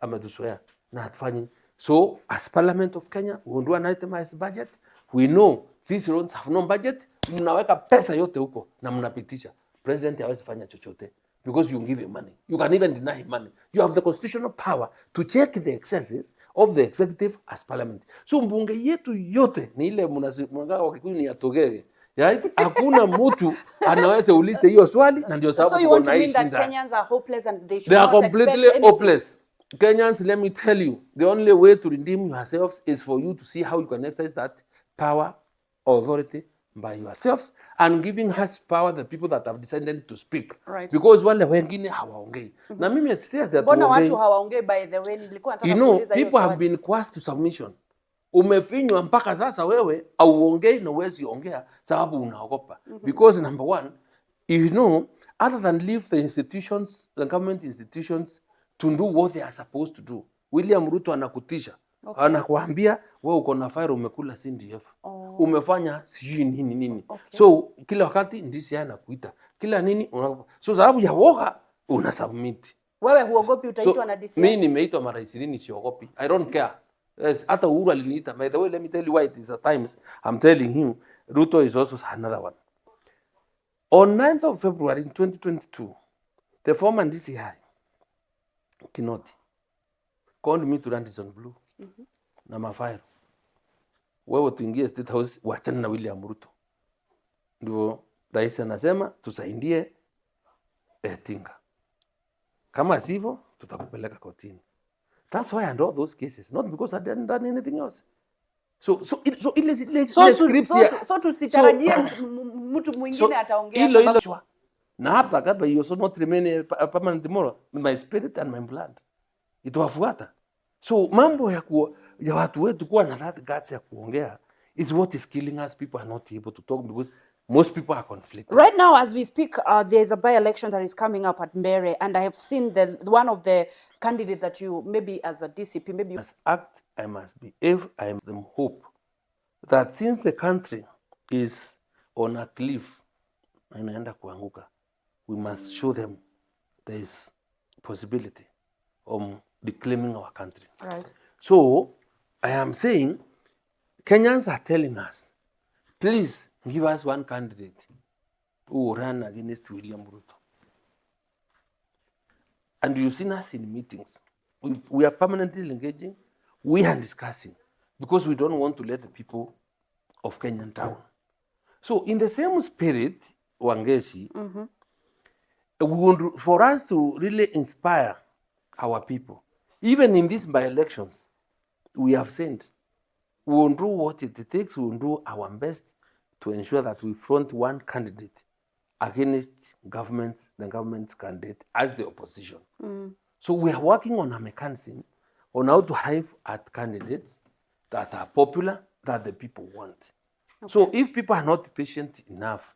ametuzoea na hatufanyi. So as Parliament of Kenya, we do an itemized budget. We know these roads have no budget. Mnaweka pesa yote huko na mnapitisha. President hawezi fanya chochote because you give him money. You can even deny him money. You have the constitutional power to check the excesses of the executive as parliament. So mbunge yetu yote ni ile mnagaa wakikuyu ni atogege. Hakuna mtu anaweza ulize hiyo swali na ndio sababu tuko na hii shida. So you want to mean that Kenyans are hopeless and they should not expect anything? They are completely hopeless. Kenyans, let me tell you, the only way to redeem yourselves is for you to see how you can exercise that power, authority by yourselves and giving us power the people that have decided to speak. Right. Because wale wengine hawaongei. Na mimi say that mbona watu hawaongei by the way nilikuwa nataka kuuliza hiyo. People have been coerced to submission. Umefinywa mpaka sasa wewe auongei na uwezi ongea sababu unaogopa. Because number one, other than leave the institutions, the government institutions to do what they are supposed to do. William Ruto anakutisha. Okay. Anakuambia wewe uko na fire umekula CDF. Umefanya sijui nini. Okay. So kila wakati ndisi anakuita. Kila nini so sababu ya woga una submit. Wewe huogopi utaitwa na DCI? Mimi nimeitwa mara 20 siogopi. I don't care. Yes, hata Uhuru aliniita. By the way, let me tell you why it is at times I'm telling him Ruto is also another one. On 9th of February 2022, the former DCI Kinoti called me to Radisson Blue. Na mafairo. Wewe tuingie State House wachana na William Ruto. Ndio rais anasema tusaidie Tinga. Kama sivyo tutakupeleka kotini. That's why I know those cases, not because I didn't done anything else. So tusitarajie mtu mwingine ataongea sababu na hapa kabla you so not remain permanent tomorrow my spirit and my blood. Itawafuata. So mambo ya watu wetu kuwa na that guts ya kuongea is what is killing us. People are not able to talk because most people are conflicted. Right now as we speak, there is a by-election that is coming up at Mbere, and I have seen one of the candidates that you, maybe as a D.C.P, maybe... As act, I must behave, I am them hope that since the country is on a cliff, inaenda kuanguka, we must show them there is possibility of reclaiming our country. Right. So, I am saying, Kenyans are telling us, please give us one candidate who will run against William Ruto. And you've seen us in meetings. We are permanently engaging. We are discussing because we don't want to let the people of Kenya down. So in the same spirit, Wangeshi, for us to really inspire our people, even in these by-elections, we have sent, we will do what it takes, we will do our best to ensure that we front one candidate against the government's candidate as the opposition. So we are working on a mechanism on how to arrive at candidates that are popular, that the people want. Okay. So if people are not patient enough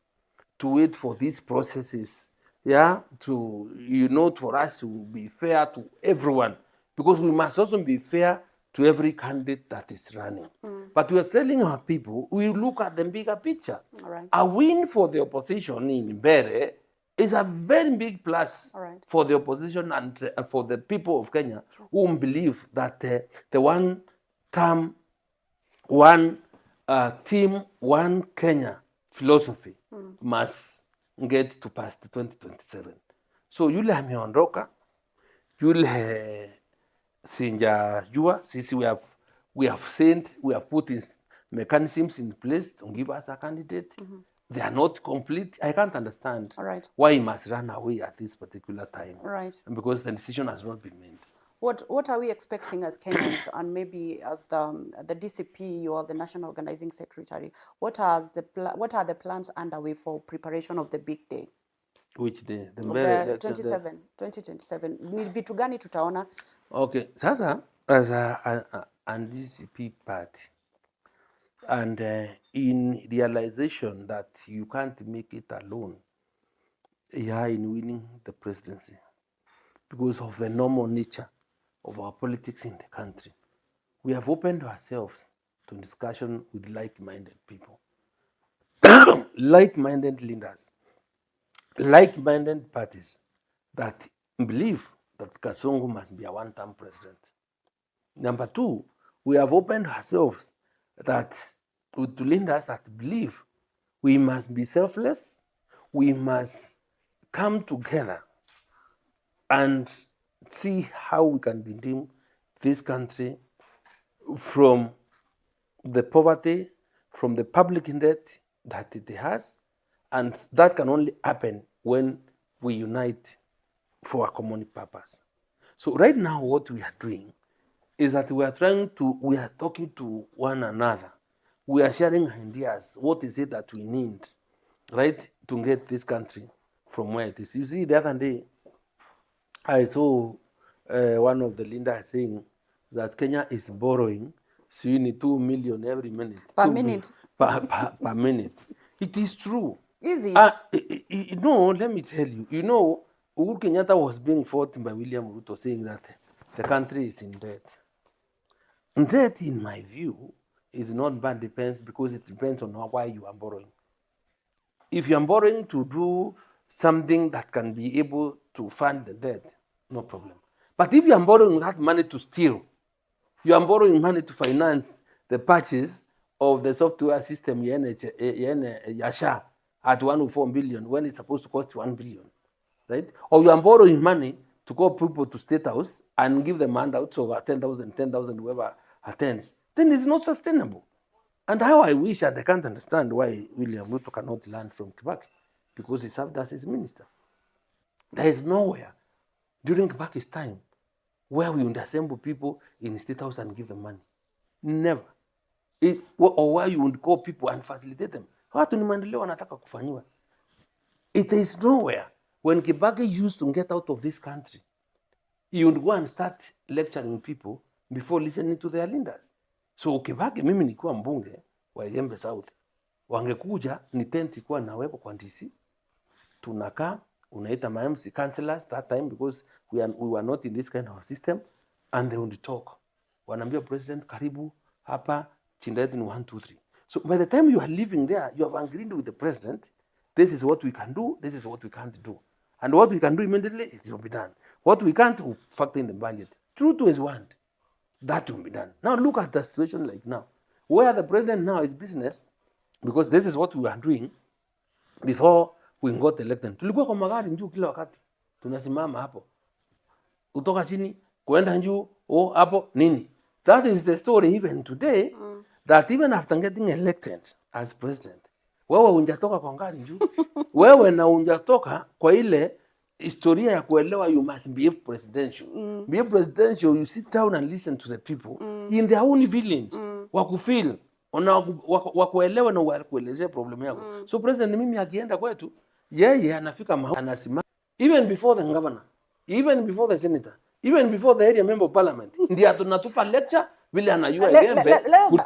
to wait for these processes, for us to be fair to everyone, because we must also be fair to every candidate that is running. But we are telling our people, we look at the bigger picture. Right. A win for the opposition in Mbere is a very big plus for the opposition and for the people of Kenya who believe that the one term, one team, one Kenya philosophy must get to pass the 2027. So yule ameondoka, yule sinjajua, sisi we have put mechanisms in place to give us a candidate. They are not complete. I can't understand why he must run away at this particular time. Right. Because the decision has not been made. What are we expecting as Kenyans and maybe as the D.C.P or the National Organizing Secretary? What are the plans underway for preparation of the big day? Which day? The The mbele 2027. Ni vitu gani tutaona? Okay, sasa as an D.C.P party, and in realization that you can't make it alone, in winning the presidency, because of the normal nature of our politics in the country, we have opened ourselves to discussion with like-minded people, like-minded leaders, like-minded parties that believe that Kasongo must be a one-term president. Number two, we have opened ourselves that to leaders that believe we must be selfless, we must come together and see how we can redeem this country from the poverty, from the public debt that it has, and that can only happen when we unite for a common purpose. So right now what we are doing is that we are talking to one another. We are sharing ideas. What is it that we need, right, to get this country from where it is? You see, the other day, I saw one of the leaders saying that Kenya is borrowing 2 million every minute. Per minute. Per minute. It is true. Is it? No, let me tell you. You know, Uhuru Kenyatta was being fought by William Ruto saying that the country is in debt. Debt, in my view, is not bad because it depends on why you are borrowing. If you are borrowing to do something that can be able to fund the debt, no problem. But if you are borrowing that money to steal, you are borrowing money to finance the purchase of the software system Yasha at 104 billion when it's supposed to cost 1 billion, right? Or you are borrowing money to call people to State House and give them handouts of 10,000, whoever attends, then it's not sustainable. And how I wish, and I can't understand why William Ruto cannot learn from Kibaki, because he served as his minister. There is nowhere during Kibaki's time where we would assemble people in State House and give them money. Never. Or where you would call people and facilitate them. Watu ni maendeleo wanataka kufanyiwa. It is nowhere. When Kibaki used to get out of this country, he would go and start lecturing people before listening to their leaders. So Kibaki, mimi nikuwa mbunge wa Yembe South, wangekuja ni tent ikuwa nawekwa kwa DC, tunakaa, unaita ma-MC councillors that time because we were not in this kind of system, and they would talk. Wanaambia president, karibu hapa chinda yetu ni 1, 2, 3. So by the time you are living there, you have agreed with the president, this is what we can do, this is what we can't do. And what we can do immediately, it will be done. What we can't, we factor in the budget. True to his word, that will be done. Now look at the situation like now, where the president now is business, because this is what we were doing before we got elected. Tulikuwa kwa magari njuu kila wakati. Tunasimama hapo. Utoka chini, kuenda njuu, hapo, nini. That is the story even today, that even after getting elected as president, wewe unjatoka kwa ngari njuu, wewe na unjatoka kwa ile historia ya kuelewa you must behave presidential. Behave presidential, you sit down and listen to the people in their own village, wakufeel, wakuelewa na wakuelezea problem yako. So president mimi akienda kwetu, yeye anafika mahali anasimama, even before the governor, even before the senator, even before the area member of parliament, ndiye tunatupa lecture vile anajua Gembe.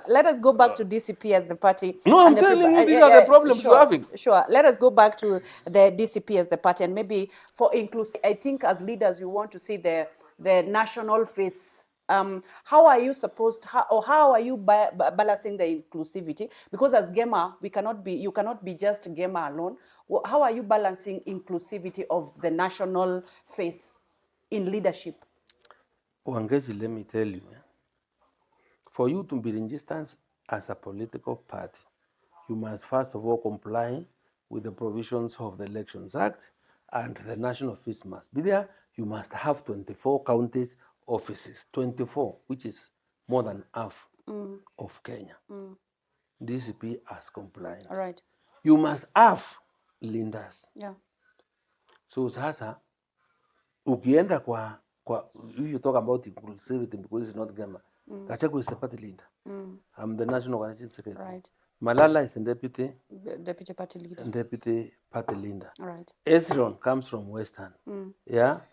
Let us go back to D.C.P as the party. No, I'm telling you, these are the problems you're having. Sure. Let us go back to the D.C.P as the party, and maybe for inclusive. I think as leaders, you want to see the national face. How are you supposed, how are you balancing the inclusivity? Because as Gema, you cannot be just Gema alone. How are you balancing inclusivity of the national face in leadership? Wangezi, let me tell you, for you to be registered as a political party, you must first of all comply with the provisions of the Elections Act, and the national office must be there. You must have 24 counties offices, 24, which is more than half of Kenya. D.C.P has complied. All right. You must have leaders. Yeah. So sasa, ukienda if you talk about inclusivity because it's not Gema, Gachagua is the party leader. I'm the national organizing secretary. Right. Malala is the deputy Deputy party leader. leader. All right. Ezron comes from Western,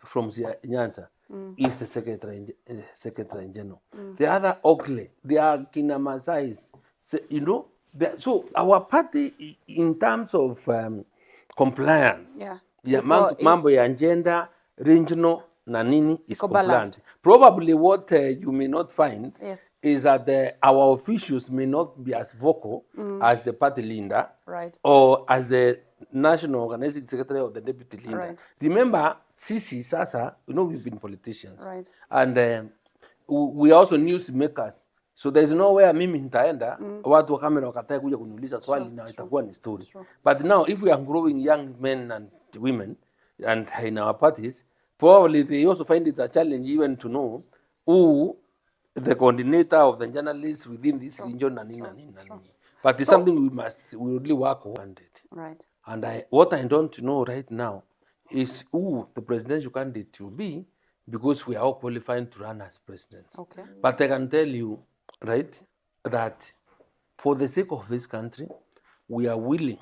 from Nyanza, is the secretary general. The other Oakley, they are Kina Masais, so our party in terms of compliance, mambo ya agenda, regional, na nini is compliant. Probably what you may not find is that our officials may not be as vocal as the party leader or as the national organizing secretary or the deputy leader. Right. Remember, sisi sasa, we've been politicians. Right. And we also newsmakers. So there's nowhere mimi nitaenda watu wa kamera wakatae kuja kuniuliza swali na itakuwa ni story. But now if we are growing young men and women and in our parties, probably they also find it a challenge even to know who the coordinator of the journalists within this region and nini. But it's something we really work on it. Right. And what I don't know right now is who the presidential candidate will be, because we are all qualified to run as presidents. Okay. But I can tell you, right, that for the sake of this country, we are willing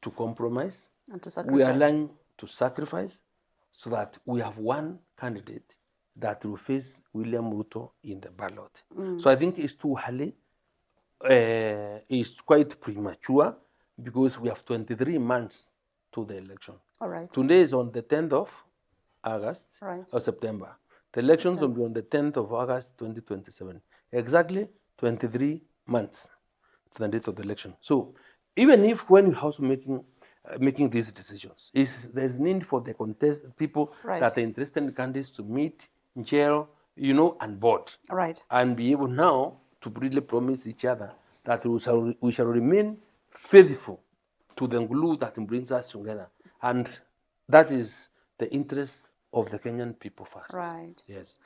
to compromise. And to sacrifice. We are willing to sacrifice so that we have one candidate that will face William Ruto in the ballot. So I think it's too early. It's quite premature because we have 23 months to the election. All right. Today is on the 10th of August or September. The elections will be on the 10th of August 2027. Exactly 23 months to the date of the election. So even if when you're also making these decisions, there's need for the people that are interested in candidates to meet, jail, and board. Right. And be able now to really promise each other that we shall remain faithful to the glue that brings us together. And that is the interest of the Kenyan people first. Right. Yes.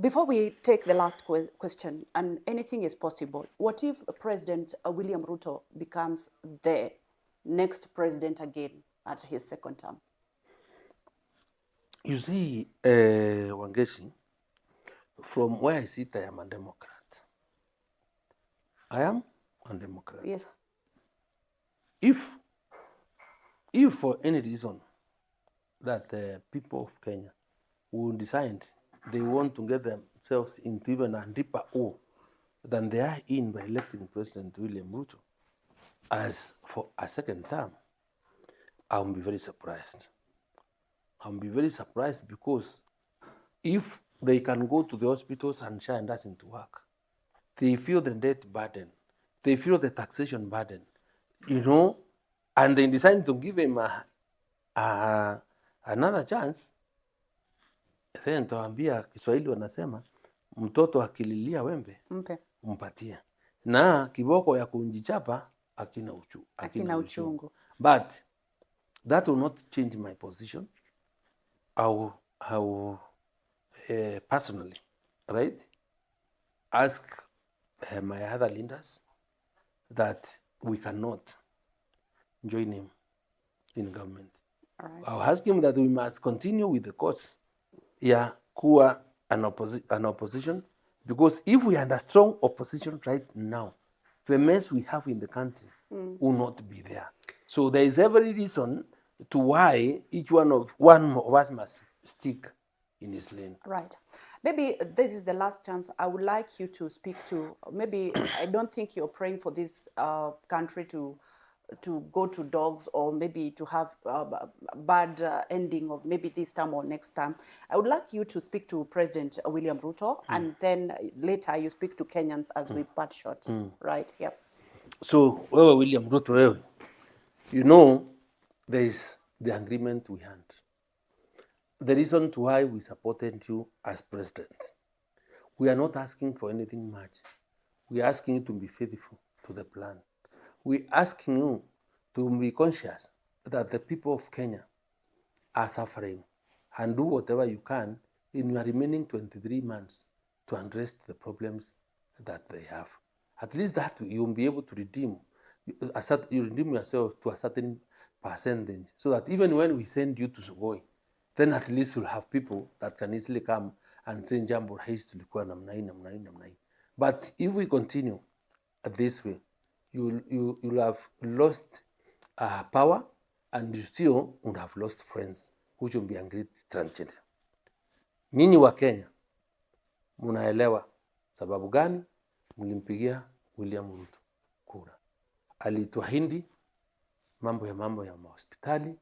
Before we take the last question, and anything is possible, what if President William Ruto becomes the next president again at his second term? You see, Wangeshi, from where I sit, I am a Democrat. I am a Democrat. Yes. If for any reason that the people of Kenya will decide they want to get themselves into even a deeper hole than they are in by electing President William Ruto as for a second term, I will be very surprised. I will be very surprised because if they can go to the hospitals and share nursing to work, they feel the debt burden, they feel the taxation burden, and they decide to give him another chance, then nitawaambia Kiswahili wanasema mtoto akililia wembe mpatie, na kiboko ya kunjichapa akina uchungu. But that will not change my position. I will personally, right, ask my other leaders that we cannot join him in government. All right. I'll ask him that we must continue with the course kuwa an opposition, because if we are a strong opposition right now, the mess we have in the country will not be there. So there is every reason to why each one of us must stick in his lane. Right. Maybe this is the last chance. I would like you to speak to, maybe I don't think you're praying for this country to go to dogs, or maybe to have a bad ending of maybe this time or next time. I would like you to speak to President William Ruto, and then later you speak to Kenyans as we part short. Right? Yep. So, William Ruto, there is the agreement we had. The reason why we supported you as president. We are not asking for anything much. We are asking you to be faithful to the plan. We're asking you to be conscious that the people of Kenya are suffering, and do whatever you can in your remaining 23 months to address the problems that they have. At least that you'll be able to redeem yourself to a certain percentage, so that even when we send you to Sugoi, then at least you'll have people that can easily come and say jambo rahisi tulikuwa namna hii. But if we continue this way, you'll have lost power, and you still would have lost friends, which will be a great tragedy. Nyinyi wa Kenya munaelewa sababu gani mlimpigia William Ruto kura. Alituahidi mambo ya mahospitali,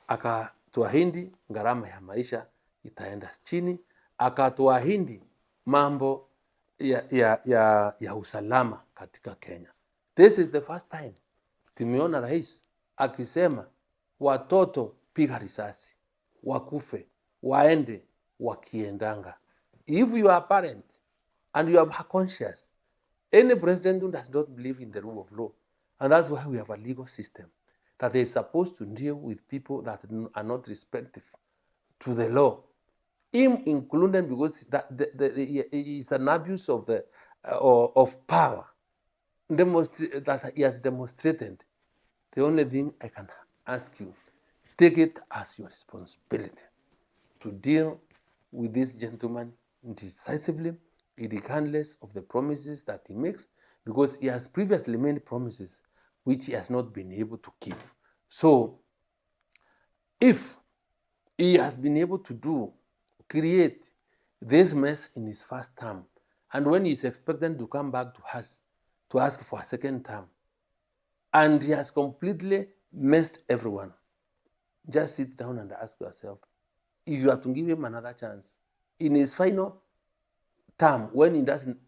akatuahidi gharama ya maisha itaenda chini, akatuahidi mambo ya usalama katika Kenya. This is the first time tumeona rais akisema watoto piga risasi, wakufe, waende wakiendanga. If you are a parent and you have a conscience, any president who does not believe in the rule of law, and that's why we have a legal system that is supposed to deal with people that are not respectful to the law, him included, because it's an abuse of the of power that he has demonstrated. The only thing I can ask you, take it as your responsibility to deal with this gentleman decisively, regardless of the promises that he makes, because he has previously made promises which he has not been able to keep. So, if he has been able to create this mess in his first term, and when he is expected to come back to us to ask for a second term, and he has completely messed everyone, just sit down and ask yourself, if you are to give him another chance in his final term, when he doesn't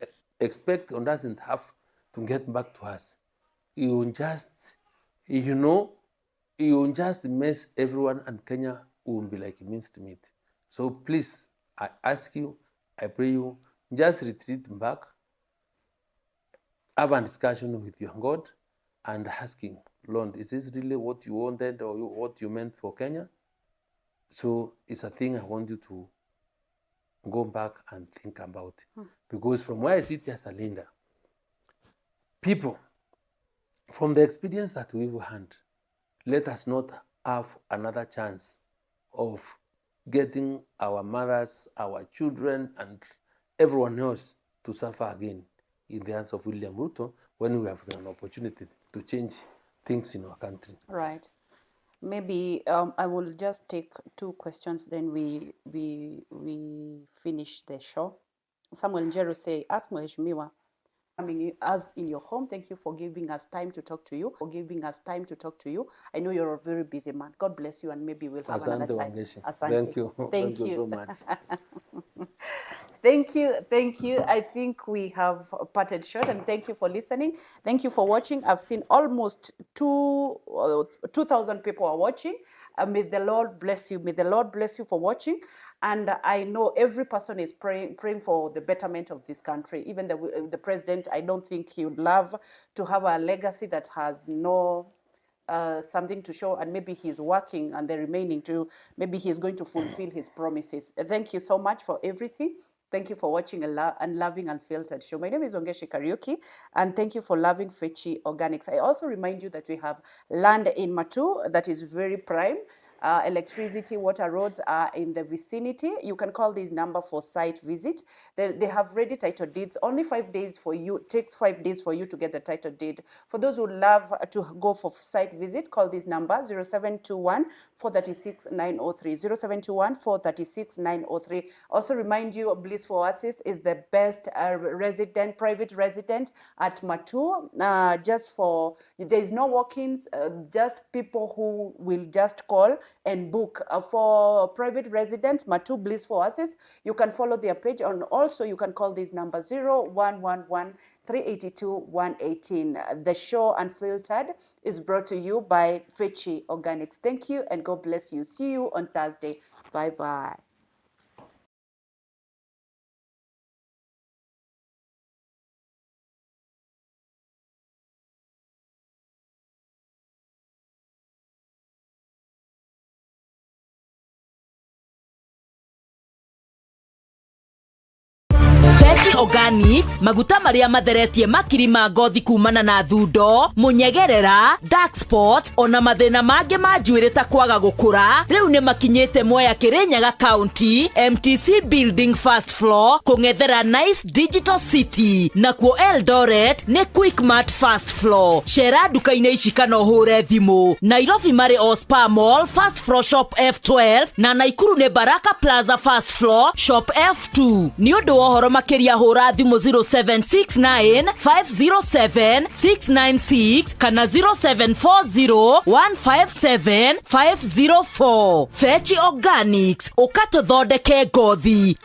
expect or doesn't have to get back to us, he will just, he will just mess everyone, and Kenya will be like minced meat. So please, I ask you, I pray you, just retreat back, have a discussion with your God, and asking, Lord, is this really what you wanted or what you meant for Kenya? So it's a thing I want you to go back and think about. Because from where I sit as a leader, people, from the experience that we've had, let us not have another chance of getting our mothers, our children, and everyone else to suffer again in the hands of William Ruto when we have an opportunity to change things in our country. Right. Maybe I will just take 2 questions, then we finish the show. Samuel Njero say, ask Mheshimiwa, coming us in your home. Thank you for giving us time to talk to you. I know you're a very busy man. God bless you, and maybe we'll have another time. Asante. Thank you. Thank you so much. Thank you. I think we have parted short, and thank you for listening. Thank you for watching. I've seen almost 2,000 people are watching. May the Lord bless you. May the Lord bless you for watching. And I know every person is praying for the betterment of this country. Even the president, I don't think he would love to have a legacy that has no something to show, and maybe he's working and the remaining to, maybe he's going to fulfill his promises. Thank you so much for everything. Thank you for watching and loving Unfiltered Show. My name is Ongeshi Kariuki, and thank you for loving Fetchy Organics. I also remind you that we have land in Matu that is very prime. Electricity, water, roads are in the vicinity. You can call this number for site visit. They have ready title deeds. Only 5 days for you. It takes 5 days for you to get the title deed. For those who love to go for site visit, call this number 0721 436 903. 0721 436 903. Also remind you, Bliss for Oasis is the best private resident at Matu. There is no walk-ins, just people who will just call and book. For private residents, Matu Bliss for Oasis, you can follow their page, and also you can call this number 0111 382 118. The show Unfiltered is brought to you by Fetchy Organics. Thank you, and God bless you. See you on Thursday. Bye-bye. Veggie Organics, maguta maria matheretie makiri ma ngothi kumana na thundo, munyegerera, dark spot, ona mathina mangi ma njuĩrĩ ta kwaga gũkũra, rĩu nĩ makinyĩte Mwea Kirinyaga County, MTC Building First Floor, kũng'ethera Nice Digital City, nakuo Eldoret nĩ Quickmart First Floor. Cera duka-inĩ ici kana ũhũre thimũ. Nairobi marĩ o Spar Mall, First Floor Shop F12, na Naikuru nĩ Baraka Plaza First Floor, Shop F2. Nĩ ũndũ wa ũhoro makĩria hũra thimũ 0769 507 696 kana 0740 157 504. Veggie Organics, ũkatũthondeke ngothi.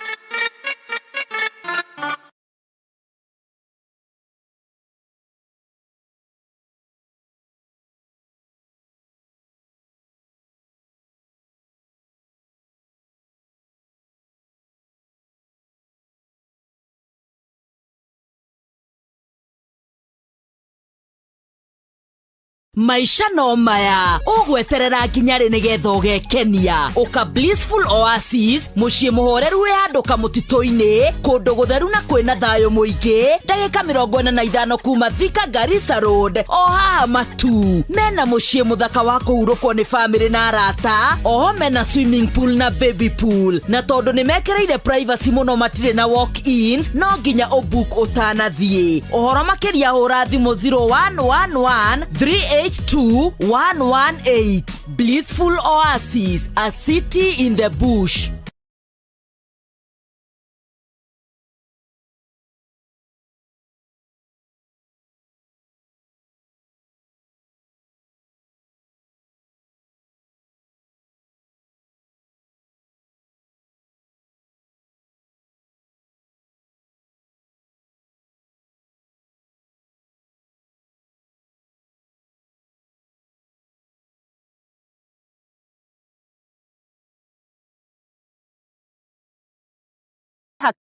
Maisha no maya ugweterera nginya ri nigetha ugekenia uka Blissful Oasis muciĩ muhoreru wi handu kamutito-ini kundu gutheru na kwina thayo muingi ndagika 45 kuma Thika Garissa Road o haha matu mena muciĩ muthaka wa kuhurũkwo ni family na arata oho mena swimming pool na baby pool na tondu ni mekereire privacy muno matire na walk-ins no nginya ubook utanathie ohoro makiria hura thimu 0111 382-118. Blissful Oasis, a city in the bush.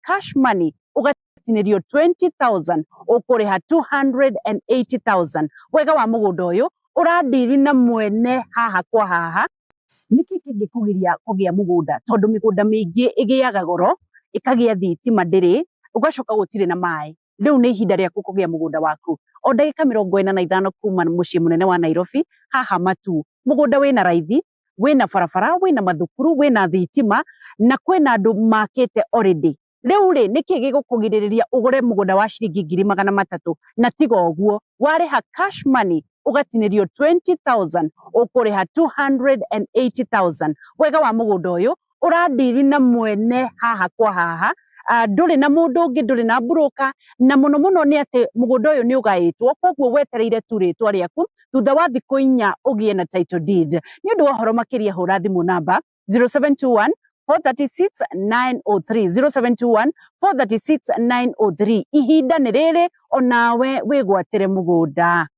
Cash money ugatinirio 20,000 ukuriha 280,000 wega wa mugunda uyu uradiri na mwene haha kwa haha niki kingikugiria kugia mugunda tondu migunda mingi igiaga goro ikagia thitima ndiri ugacoka gutire na mai riu ni ihinda riaku kugia mugunda waku o ndagika 45 kuma mucii munene wa Nairobi haha matu mugunda wina raithi wina barabara wina mathukuru wina thitima na kwina andu makite already riu ri niki gigukugiriria ugure mugunda wa ciringi 300,000 na tiga uguo wariha cash money ugatinirio 20,000 ukuriha 280,000 wega wa mugunda uyu uradiri na mwene haha kwa haha nduri na mundu ungi nduri na broker na muno muno ni ati mugunda uyu ni ugaitwo koguo wetereire tu ritwa riaku thutha wa thiku 4 ugie na title deed ni undu wa horo makiria hura thimu namba 0721 436 903 0721 436 903 ihinda ni riri onawe wigwatire mugunda.